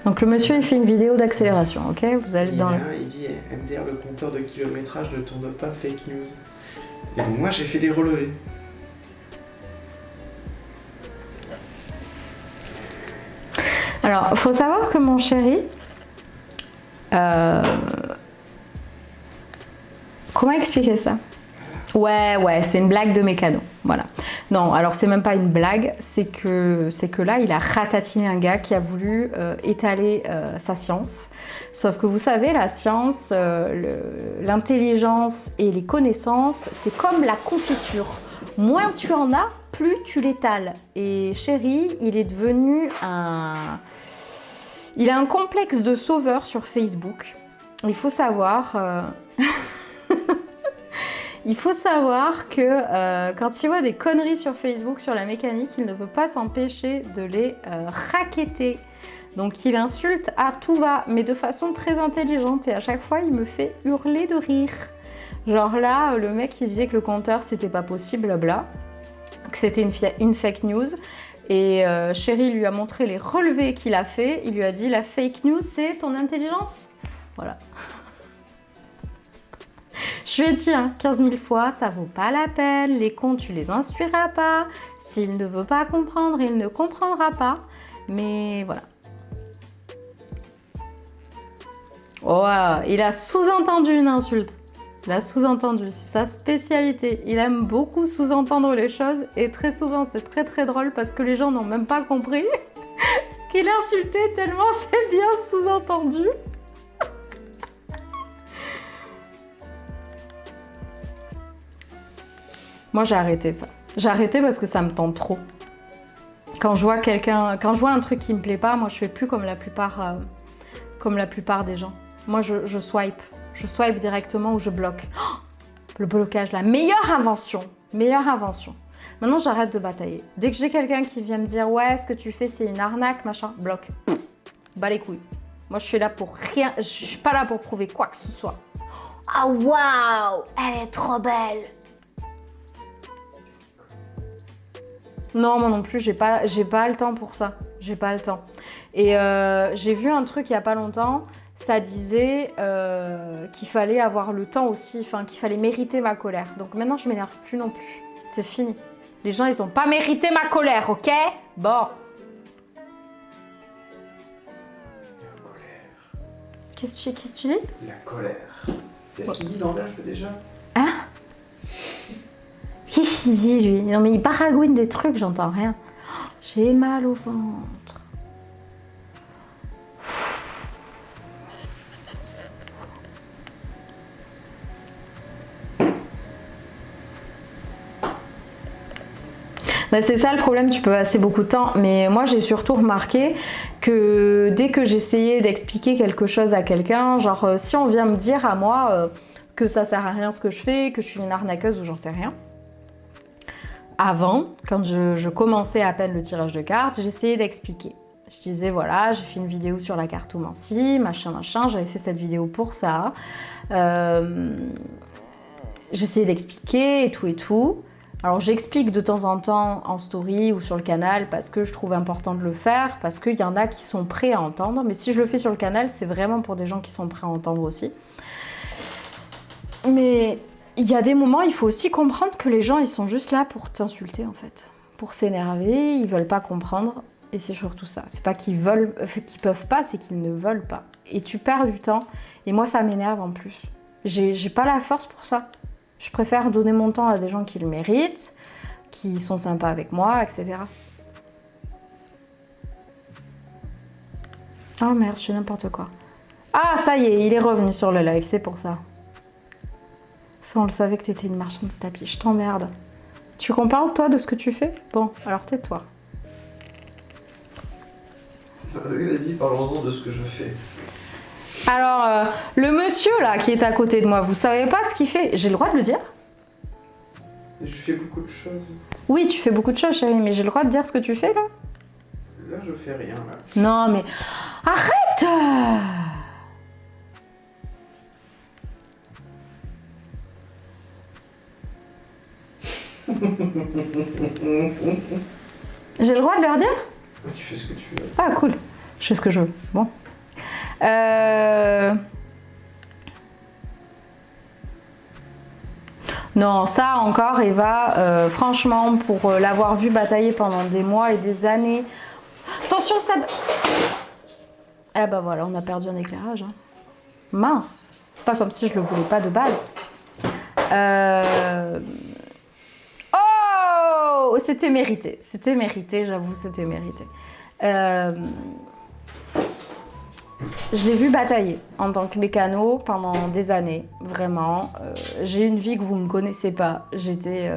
Donc le monsieur, il fait une vidéo d'accélération, ok? Vous allez Et dans là, le... il dit MDR, le compteur de kilométrage ne tourne pas, fake news. Et donc moi, j'ai fait les relevés. Alors, faut savoir que mon chéri... Comment expliquer ça? Ouais, c'est une blague de mécano. Voilà. Non, alors c'est même pas une blague, c'est que là, il a ratatiné un gars qui a voulu étaler sa science. Sauf que vous savez, la science, l'intelligence et les connaissances, c'est comme la confiture. Moins tu en as, plus tu l'étales. Et chéri, il est devenu un... Il a un complexe de sauveur sur Facebook. Il faut savoir... Il faut savoir que quand il voit des conneries sur Facebook, sur la mécanique, il ne peut pas s'empêcher de les racketter. Donc il insulte à tout va, mais de façon très intelligente. Et à chaque fois, il me fait hurler de rire. Genre là, le mec qui disait que le compteur, c'était pas possible, blabla. Que c'était une fake news. Et Chéri lui a montré les relevés qu'il a fait. Il lui a dit, la fake news, c'est ton intelligence. Voilà. Je lui ai dit 15 000 fois, ça vaut pas la peine, les cons tu les instruiras pas, s'il ne veut pas comprendre, il ne comprendra pas, mais voilà. Oh, il a sous-entendu une insulte, il a sous-entendu, c'est sa spécialité, il aime beaucoup sous-entendre les choses et très souvent c'est très très drôle parce que les gens n'ont même pas compris qu'il insultait tellement c'est bien sous-entendu. Moi, j'ai arrêté ça. J'ai arrêté parce que ça me tente trop. Quand je vois un truc qui me plaît pas, moi, je fais plus comme la plupart des gens. Moi, je swipe. Je swipe directement ou je bloque. Oh, le blocage, la meilleure invention. Meilleure invention. Maintenant, j'arrête de batailler. Dès que j'ai quelqu'un qui vient me dire « Ouais, ce que tu fais, c'est une arnaque, machin », bloque. Bas les couilles. Moi, je suis là pour rien. Je suis pas là pour prouver quoi que ce soit. Ah, waouh, elle est trop belle. Non, moi non plus, j'ai pas le temps pour ça. J'ai pas le temps. Et j'ai vu un truc il y a pas longtemps, ça disait qu'il fallait avoir le temps aussi, enfin qu'il fallait mériter ma colère. Donc maintenant, je m'énerve plus non plus. C'est fini. Les gens, ils ont pas mérité ma colère, ok? Bon. La colère. Qu'est-ce que tu dis? La colère. Qu'est-ce qu'il dit dans l'âge déjà? Hein? Qu'est-ce qu'il dit, lui? Non, mais il baragouine des trucs, j'entends rien. J'ai mal au ventre. Bah c'est ça le problème, tu peux passer beaucoup de temps. Mais moi, j'ai surtout remarqué que dès que j'essayais d'expliquer quelque chose à quelqu'un, genre si on vient me dire à moi que ça sert à rien ce que je fais, que je suis une arnaqueuse ou j'en sais rien. Avant, quand je commençais à peine le tirage de cartes, j'essayais d'expliquer. Je disais voilà, j'ai fait une vidéo sur la cartomancie, machin, j'avais fait cette vidéo pour ça. J'essayais d'expliquer et tout. Alors j'explique de temps en temps en story ou sur le canal parce que je trouve important de le faire, parce qu'il y en a qui sont prêts à entendre, mais si je le fais sur le canal, c'est vraiment pour des gens qui sont prêts à entendre aussi. Mais il y a des moments, il faut aussi comprendre que les gens, ils sont juste là pour t'insulter en fait, pour s'énerver, ils veulent pas comprendre, et c'est surtout ça. C'est pas qu'ils peuvent pas, c'est qu'ils ne veulent pas. Et tu perds du temps, et moi ça m'énerve en plus. J'ai pas la force pour ça. Je préfère donner mon temps à des gens qui le méritent, qui sont sympas avec moi, etc. Oh merde, je fais n'importe quoi. Ah, ça y est, il est revenu sur le live, c'est pour ça. Ça, on le savait que t'étais une marchande de tapis. Je t'emmerde. Tu comprends, toi, de ce que tu fais? Bon, alors tais-toi. Oui, vas-y, parlons-en de ce que je fais. Alors, le monsieur là qui est à côté de moi, vous savez pas ce qu'il fait? J'ai le droit de le dire? Je fais beaucoup de choses. Oui, tu fais beaucoup de choses, chérie, mais j'ai le droit de dire ce que tu fais là? Là, je fais rien, là. Non, mais arrête! J'ai le droit de leur dire? Tu fais ce que tu veux. Ah, cool. Je fais ce que je veux. Bon. Non, ça encore, Eva, franchement, pour l'avoir vu batailler pendant des mois et des années... Attention, Seb! Eh ben voilà, on a perdu un éclairage. Hein. Mince! C'est pas comme si je le voulais pas de base. Oh! C'était mérité. C'était mérité, j'avoue, c'était mérité. Je l'ai vu batailler en tant que mécano pendant des années, vraiment. J'ai une vie que vous ne connaissez pas. J'étais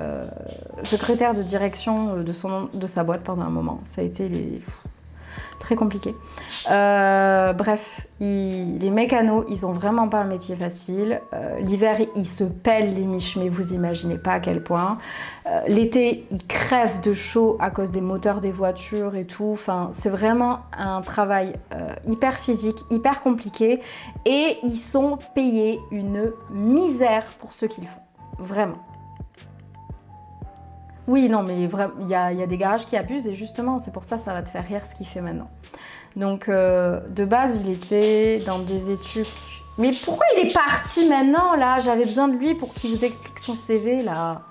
secrétaire de direction de sa boîte pendant un moment. Ça a été très compliqué. Bref, les mécanos, ils ont vraiment pas un métier facile. L'hiver, ils se pèlent les miches, mais vous imaginez pas à quel point. L'été, ils crèvent de chaud à cause des moteurs des voitures et tout. Enfin, c'est vraiment un travail hyper physique, hyper compliqué. Et ils sont payés une misère pour ce qu'ils font. Vraiment. Oui, non, mais il y a des garages qui abusent et justement, c'est pour ça va te faire rire ce qu'il fait maintenant. Donc, de base, il était dans des études... Mais pourquoi il est parti maintenant, là? J'avais besoin de lui pour qu'il vous explique son CV, là.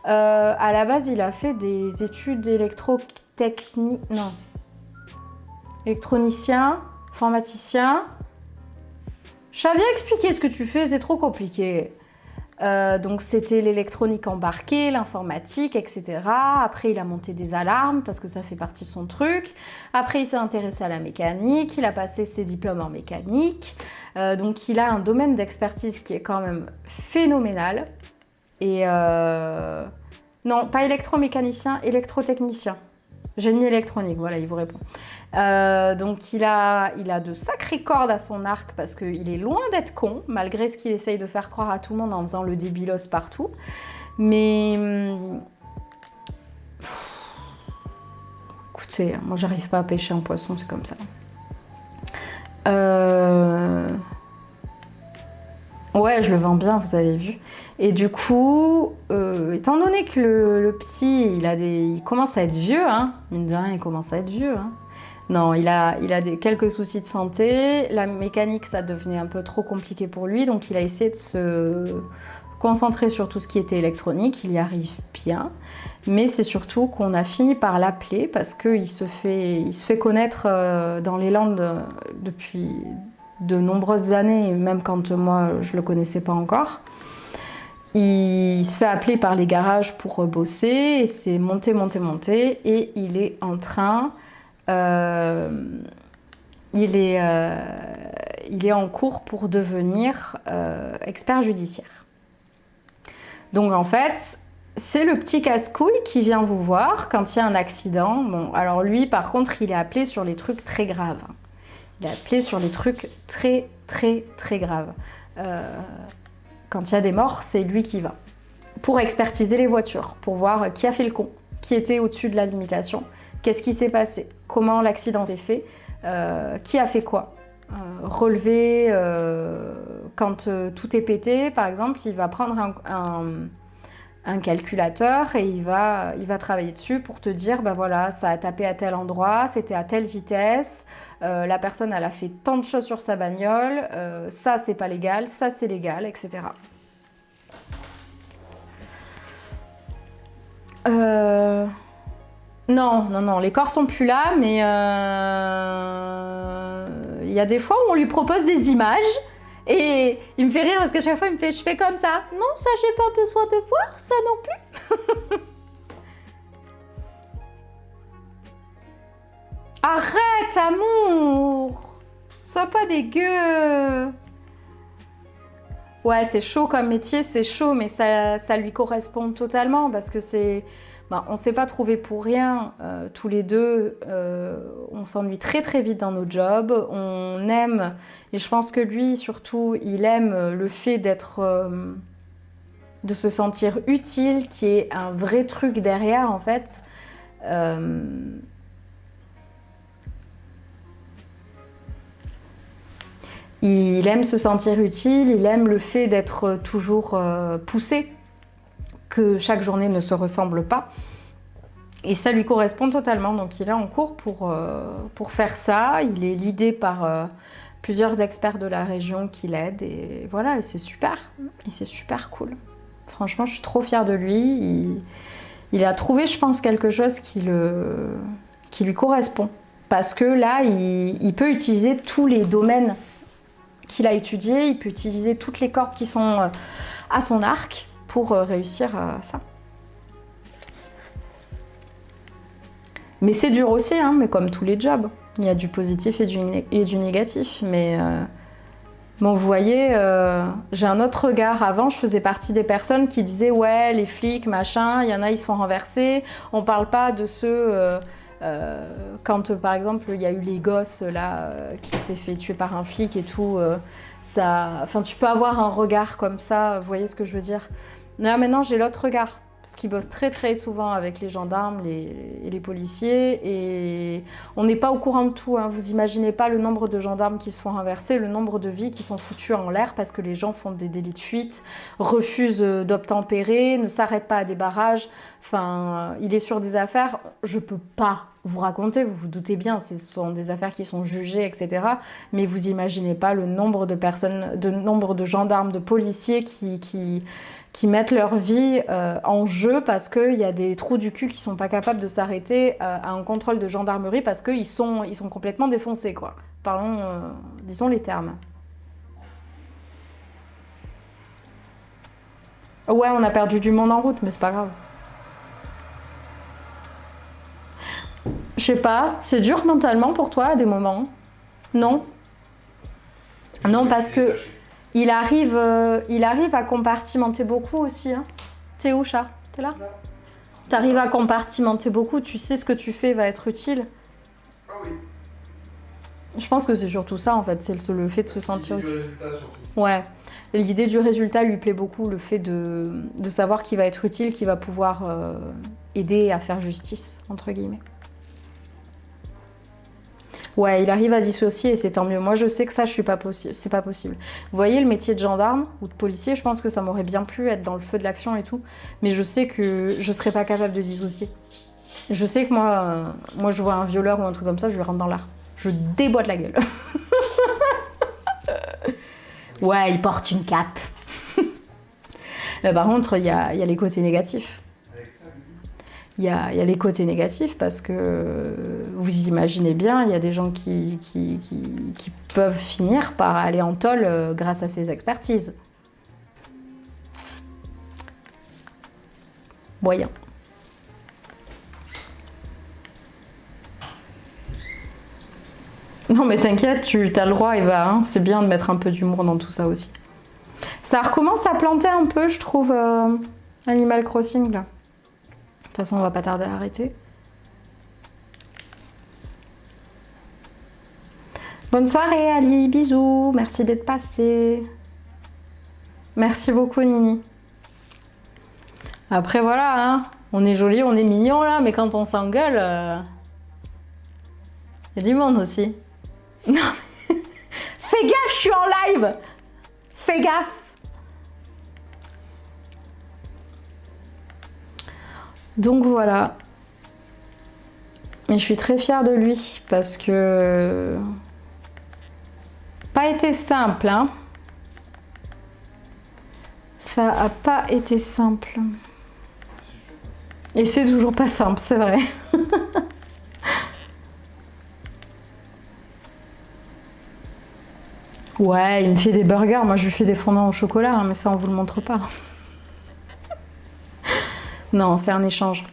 À la base, il a fait des études électrotechniques... Non. Électronicien, informaticien. Je savais expliquer ce que tu fais, c'est trop compliqué. Donc c'était l'électronique embarquée, l'informatique, etc. Après il a monté des alarmes parce que ça fait partie de son truc. Après il s'est intéressé à la mécanique, il a passé ses diplômes en mécanique. Donc il a un domaine d'expertise qui est quand même phénoménal. Et non, pas électromécanicien, électrotechnicien. Génie électronique, voilà, il vous répond. Donc il a de sacrées cordes à son arc parce qu'il est loin d'être con, malgré ce qu'il essaye de faire croire à tout le monde en faisant le débilos partout. Mais écoutez, moi j'arrive pas à pêcher un poisson, c'est comme ça. Ouais, je le vends bien, vous avez vu. Et du coup, étant donné que le petit, il commence à être vieux, hein, mine de rien, il commence à être vieux. Hein. Non, il a quelques soucis de santé. La mécanique, ça devenait un peu trop compliqué pour lui, donc il a essayé de se concentrer sur tout ce qui était électronique. Il y arrive bien, mais c'est surtout qu'on a fini par l'appeler parce qu'il se fait connaître dans les Landes depuis de nombreuses années, même quand moi je le connaissais pas encore. Il se fait appeler par les garages pour bosser, et c'est monté, et il est en train... il est en cours pour devenir expert judiciaire. Donc en fait, c'est le petit casse-couille qui vient vous voir quand il y a un accident. Bon, alors lui, par contre, il est appelé sur les trucs très graves. Il est appelé sur les trucs très, très, très graves. Quand il y a des morts, c'est lui qui va. Pour expertiser les voitures, pour voir qui a fait le con, qui était au-dessus de la limitation, qu'est-ce qui s'est passé, comment l'accident s'est fait, qui a fait quoi. Relever quand tout est pété, par exemple, il va prendre un calculateur et il va travailler dessus pour te dire, ben voilà, ça a tapé à tel endroit, c'était à telle vitesse, la personne elle a fait tant de choses sur sa bagnole, ça c'est pas légal, ça c'est légal, etc. Non, les corps sont plus là, mais il y a des fois où on lui propose des images et il me fait rire parce qu'à chaque fois il me fait je fais comme ça. Non, ça j'ai pas besoin de voir, ça non plus. Arrête, amour! Sois pas dégueu! Ouais, c'est chaud comme métier, c'est chaud, mais ça lui correspond totalement parce que c'est... Ben, on ne s'est pas trouvé pour rien, tous les deux, on s'ennuie très très vite dans nos jobs, on aime, et je pense que lui surtout, il aime le fait d'être... de se sentir utile, qui est un vrai truc derrière en fait. Il aime se sentir utile, il aime le fait d'être toujours poussé, que chaque journée ne se ressemble pas. Et ça lui correspond totalement. Donc il est en cours pour faire ça. Il est leadé par plusieurs experts de la région qui l'aident. Et voilà, et c'est super. Et c'est super cool. Franchement, je suis trop fière de lui. Il a trouvé, je pense, quelque chose qui lui correspond. Parce que là, il peut utiliser tous les domaines qu'il a étudiés. Il peut utiliser toutes les cordes qui sont à son arc pour réussir ça. Mais c'est dur aussi, hein, mais comme tous les jobs. Il y a du positif et du négatif. Mais bon, vous voyez, j'ai un autre regard. Avant, je faisais partie des personnes qui disaient « Ouais, les flics, machin, il y en a, ils se font renverser. » On parle pas de ceux... quand, par exemple, il y a eu les gosses, là, qui s'est fait tuer par un flic et tout, enfin, tu peux avoir un regard comme ça, vous voyez ce que je veux dire? Là, maintenant, j'ai l'autre regard. Parce qu'ils bossent très très souvent avec les gendarmes et les policiers et on n'est pas au courant de tout, hein. Vous imaginez pas le nombre de gendarmes qui se font renverser, le nombre de vies qui sont foutues en l'air parce que les gens font des délits de fuite, refusent d'obtempérer, ne s'arrêtent pas à des barrages. Enfin, il est sur des affaires, je peux pas vous raconter, vous vous doutez bien, ce sont des affaires qui sont jugées, etc. Mais vous imaginez pas le nombre de personnes, le nombre de gendarmes, de policiers qui mettent leur vie en jeu parce qu'il y a des trous du cul qui sont pas capables de s'arrêter à un contrôle de gendarmerie parce qu'ils sont complètement défoncés, quoi. Parlons, disons les termes. Ouais, on a perdu du monde en route, mais c'est pas grave. Je sais pas, c'est dur mentalement pour toi à des moments? Non? Non, parce que... Il arrive à compartimenter beaucoup aussi. Hein. T'es où, chat? T'es là? T'arrives à compartimenter beaucoup, tu sais ce que tu fais va être utile. Ah oui. Je pense que c'est surtout ça, en fait, c'est le fait de se sentir utile. Résultat, surtout. Ouais. L'idée du résultat lui plaît beaucoup, le fait de savoir qu'il va être utile, qu'il va pouvoir aider à faire justice, entre guillemets. Ouais, il arrive à dissocier et c'est tant mieux. Moi, je sais que ça, c'est pas possible. Vous voyez, le métier de gendarme ou de policier, je pense que ça m'aurait bien plu être dans le feu de l'action et tout, mais je sais que je serais pas capable de dissocier. Je sais que moi, je vois un violeur ou un truc comme ça, je lui rentre dans l'art. Je déboîte la gueule. Ouais, il porte une cape. Par contre, il y a les côtés négatifs. Il y a les côtés négatifs parce que vous imaginez bien, il y a des gens qui peuvent finir par aller en tôle grâce à ces expertises. moyen. Non mais t'inquiète, tu as le droit Eva, hein. C'est bien de mettre un peu d'humour dans tout ça aussi. Ça recommence à planter un peu, je trouve, Animal Crossing là. De toute façon, on va pas tarder à arrêter. Bonne soirée Ali, bisous, merci d'être passé. Merci beaucoup Nini. Après voilà, hein, on est joli, on est mignon là, mais quand on s'engueule, y a du monde aussi. Non, mais... Fais gaffe, je suis en live. Fais gaffe. Donc voilà. Mais je suis très fière de lui parce que... Pas été simple, hein. Ça a pas été simple. Et c'est toujours pas simple, c'est vrai. Ouais, il me fait des burgers, moi je lui fais des fondants au chocolat, hein, mais ça on vous le montre pas. Non, c'est un échange.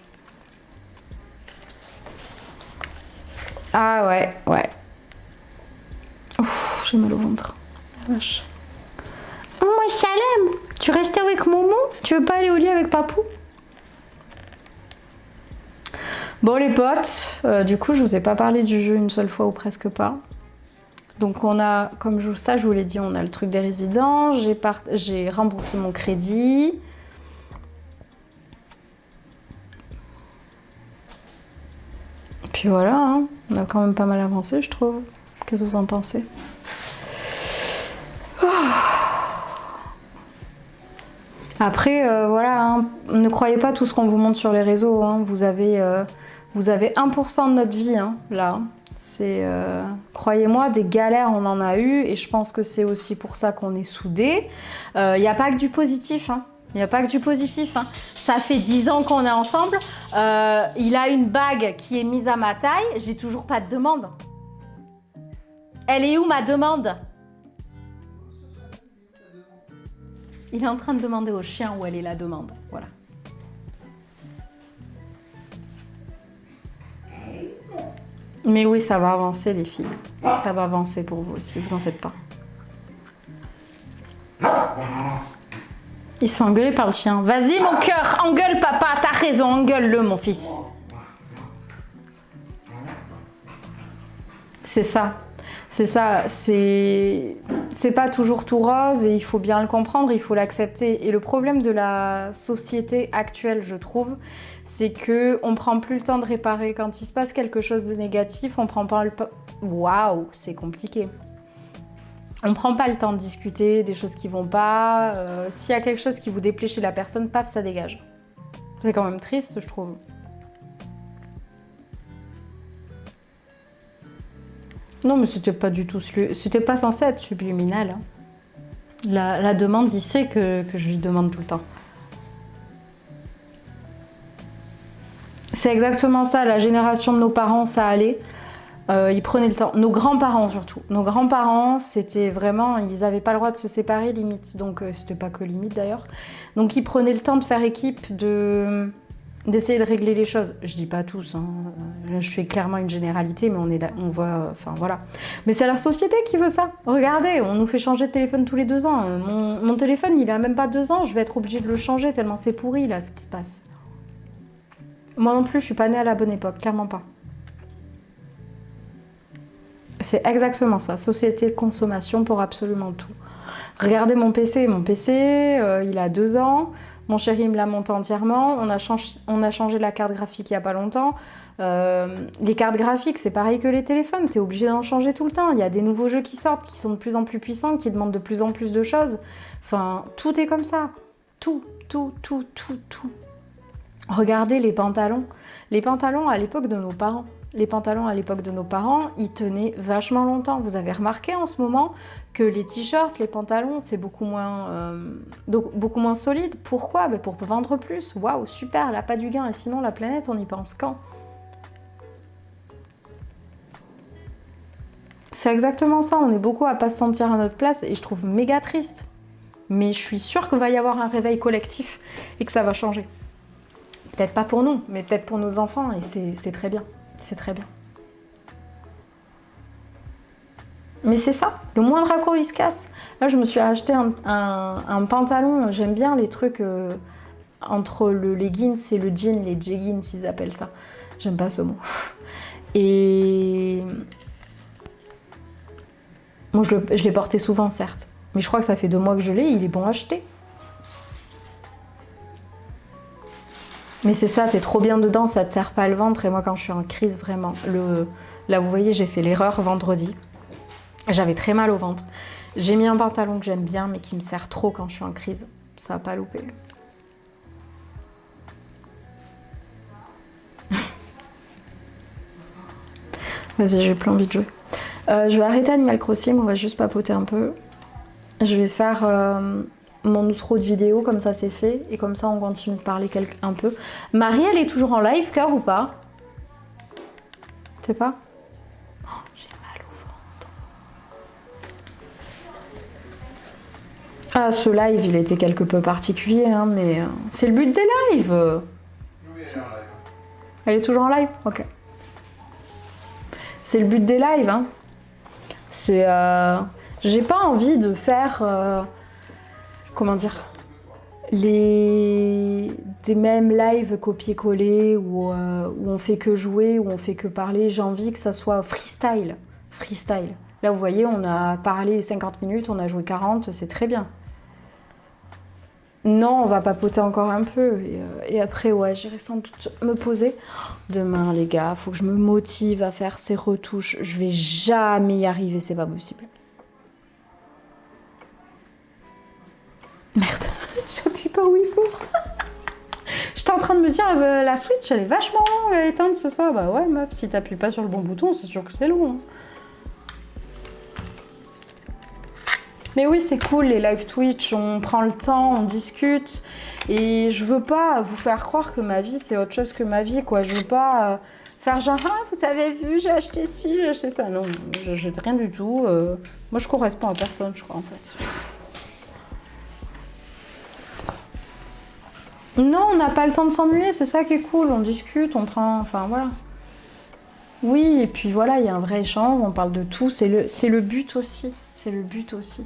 Ah ouais, ouais. Ouf, j'ai mal au ventre. La vache. Oh, moi Salem, tu restes avec Momo? Tu veux pas aller au lit avec Papou? Bon les potes, du coup je vous ai pas parlé du jeu une seule fois ou presque pas. Donc on a, comme je vous l'ai dit, on a le truc des résidents, j'ai remboursé mon crédit. Et puis voilà, hein, on a quand même pas mal avancé je trouve. Qu'est-ce que vous en pensez? Après, voilà, hein, ne croyez pas tout ce qu'on vous montre sur les réseaux. Hein. Vous avez 1% de notre vie, hein, là. Croyez-moi, des galères, on en a eu. Et je pense que c'est aussi pour ça qu'on est soudés. Il n'y a pas que du positif, hein. Il n'y a pas que du positif. Hein. Ça fait 10 ans qu'on est ensemble. Il a une bague qui est mise à ma taille. J'ai toujours pas de demande. Elle est où ma demande? Il est en train de demander au chien où elle est la demande. Voilà. Mais oui, ça va avancer les filles. Ça va avancer pour vous aussi, vous en faites pas. Ils sont engueulés par le chien. Vas-y mon cœur, engueule papa, t'as raison, engueule-le mon fils. C'est ça. C'est ça, c'est pas toujours tout rose et il faut bien le comprendre, il faut l'accepter. Et le problème de la société actuelle, je trouve, c'est que on prend plus le temps de réparer. Quand il se passe quelque chose de négatif, on prend pas le temps... Waouh, c'est compliqué. On prend pas le temps de discuter des choses qui vont pas. S'il y a quelque chose qui vous déplaît chez la personne, paf, ça dégage. C'est quand même triste, je trouve. Non, mais c'était pas du tout... C'était pas censé être subliminal. Hein. La demande, il sait que je lui demande tout le temps. C'est exactement ça. La génération de nos parents, ça allait. Ils prenaient le temps. Nos grands-parents, surtout. Nos grands-parents, c'était vraiment... Ils n'avaient pas le droit de se séparer, limite. Donc, c'était pas que limite, d'ailleurs. Donc, ils prenaient le temps de faire équipe, d'essayer de régler les choses. Je dis pas tous, hein. Je fais clairement une généralité, mais on voit, enfin voilà. Mais c'est la société qui veut ça. Regardez, on nous fait changer de téléphone tous les 2 ans. Mon téléphone, il a même pas 2 ans, je vais être obligée de le changer tellement c'est pourri là, ce qui se passe. Moi non plus, je suis pas née à la bonne époque, clairement pas. C'est exactement ça, société de consommation pour absolument tout. Regardez mon PC, il a 2 ans. Mon chéri me l'a monté entièrement. On a changé la carte graphique il n'y a pas longtemps. Les cartes graphiques, c'est pareil que les téléphones. Tu es obligé d'en changer tout le temps. Il y a des nouveaux jeux qui sortent, qui sont de plus en plus puissants, qui demandent de plus en plus de choses. Enfin, tout est comme ça. Tout. Regardez les pantalons. Les pantalons à l'époque de nos parents. Ils tenaient vachement longtemps. Vous avez remarqué en ce moment que les t-shirts, les pantalons, c'est beaucoup moins solide. Pourquoi? Pour vendre plus. Waouh, super, là, pas du gain. Et sinon, la planète, on y pense quand? C'est exactement ça. On est beaucoup à pas se sentir à notre place et je trouve méga triste. Mais je suis sûre qu'il va y avoir un réveil collectif et que ça va changer. Peut-être pas pour nous, mais peut-être pour nos enfants, et c'est très bien. C'est très bien. Mais c'est ça, le moindre raccord il se casse. Là je me suis acheté un pantalon, j'aime bien les trucs entre le leggings et le jean, les jeggings ils appellent ça. J'aime pas ce mot. Et bon, je l'ai porté souvent certes, mais je crois que ça fait 2 mois que je l'ai, il est bon à acheter. Mais c'est ça, t'es trop bien dedans, ça te serre pas le ventre, et moi quand je suis en crise vraiment, là vous voyez j'ai fait l'erreur vendredi. J'avais très mal au ventre. J'ai mis un pantalon que j'aime bien, mais qui me sert trop quand je suis en crise. Ça n'a pas loupé. Vas-y, j'ai plus envie de jouer. Je vais arrêter Animal Crossing, on va juste papoter un peu. Je vais faire mon outro de vidéo, comme ça c'est fait. Et comme ça on continue de parler un peu. Marie, elle est toujours en live, cœur ou pas? Tu sais pas? Ah, ce live, il était quelque peu particulier, hein, mais c'est le but des lives. Oui, elle est en live. Elle est toujours en live? Ok. C'est le but des lives, hein. C'est... j'ai pas envie de faire... comment dire? Des mêmes lives copier-coller où on fait que jouer, où on fait que parler. J'ai envie que ça soit freestyle. Freestyle. Là, vous voyez, on a parlé 50 minutes, on a joué 40, c'est très bien. Non, on va papoter encore un peu. Et après, ouais, j'irai sans doute me poser. Demain, les gars, faut que je me motive à faire ces retouches. Je vais jamais y arriver, c'est pas possible. Merde, j'appuie pas où il faut. J'étais en train de me dire, la Switch, elle est vachement longue à éteindre ce soir. Bah ouais, meuf, si t'appuies pas sur le bon bouton, c'est sûr que c'est long. Hein. Mais oui, c'est cool, les live Twitch, on prend le temps, on discute. Et je veux pas vous faire croire que ma vie, c'est autre chose que ma vie, quoi. Je veux pas faire genre, ah, vous avez vu, j'ai acheté ci, j'ai acheté ça. Non, j'ai rien du tout. Moi, je corresponds à personne, je crois, en fait. Non, on n'a pas le temps de s'ennuyer, c'est ça qui est cool. On discute, on prend... Enfin, voilà. Oui, et puis voilà, il y a un vrai échange, on parle de tout. C'est le but aussi. C'est le but aussi.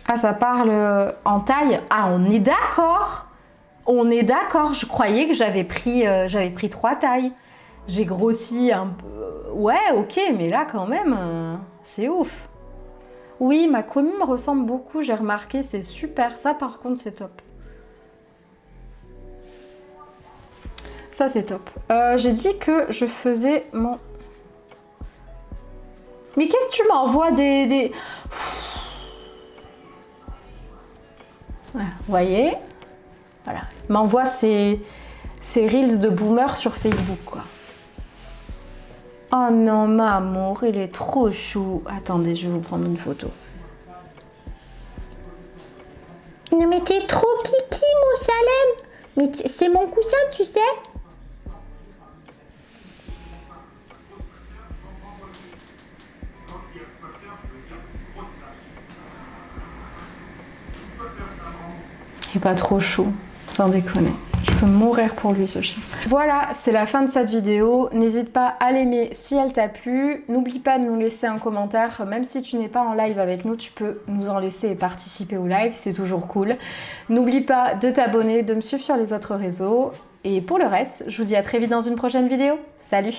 Ah, ça parle en taille. Ah, on est d'accord. On est d'accord. Je croyais que j'avais pris 3 tailles. J'ai grossi un peu. Ouais, ok, mais là, quand même, c'est ouf. Oui, ma commu me ressemble beaucoup, j'ai remarqué. C'est super. Ça, par contre, c'est top. Ça, c'est top. J'ai dit que je faisais mon... Mais qu'est-ce que tu m'envoies des... Voilà, vous voyez? Voilà. Il m'envoie ces reels de boomer sur Facebook, quoi. Oh non, ma amour, il est trop chou. Attendez, je vais vous prendre une photo. Non mais t'es trop kiki, mon Salem. Mais c'est mon coussin, tu sais. Il est pas trop chaud, sans déconner. Je peux mourir pour lui, ce chien. Voilà, c'est la fin de cette vidéo. N'hésite pas à l'aimer si elle t'a plu. N'oublie pas de nous laisser un commentaire. Même si tu n'es pas en live avec nous, tu peux nous en laisser et participer au live. C'est toujours cool. N'oublie pas de t'abonner, de me suivre sur les autres réseaux. Et pour le reste, je vous dis à très vite dans une prochaine vidéo. Salut!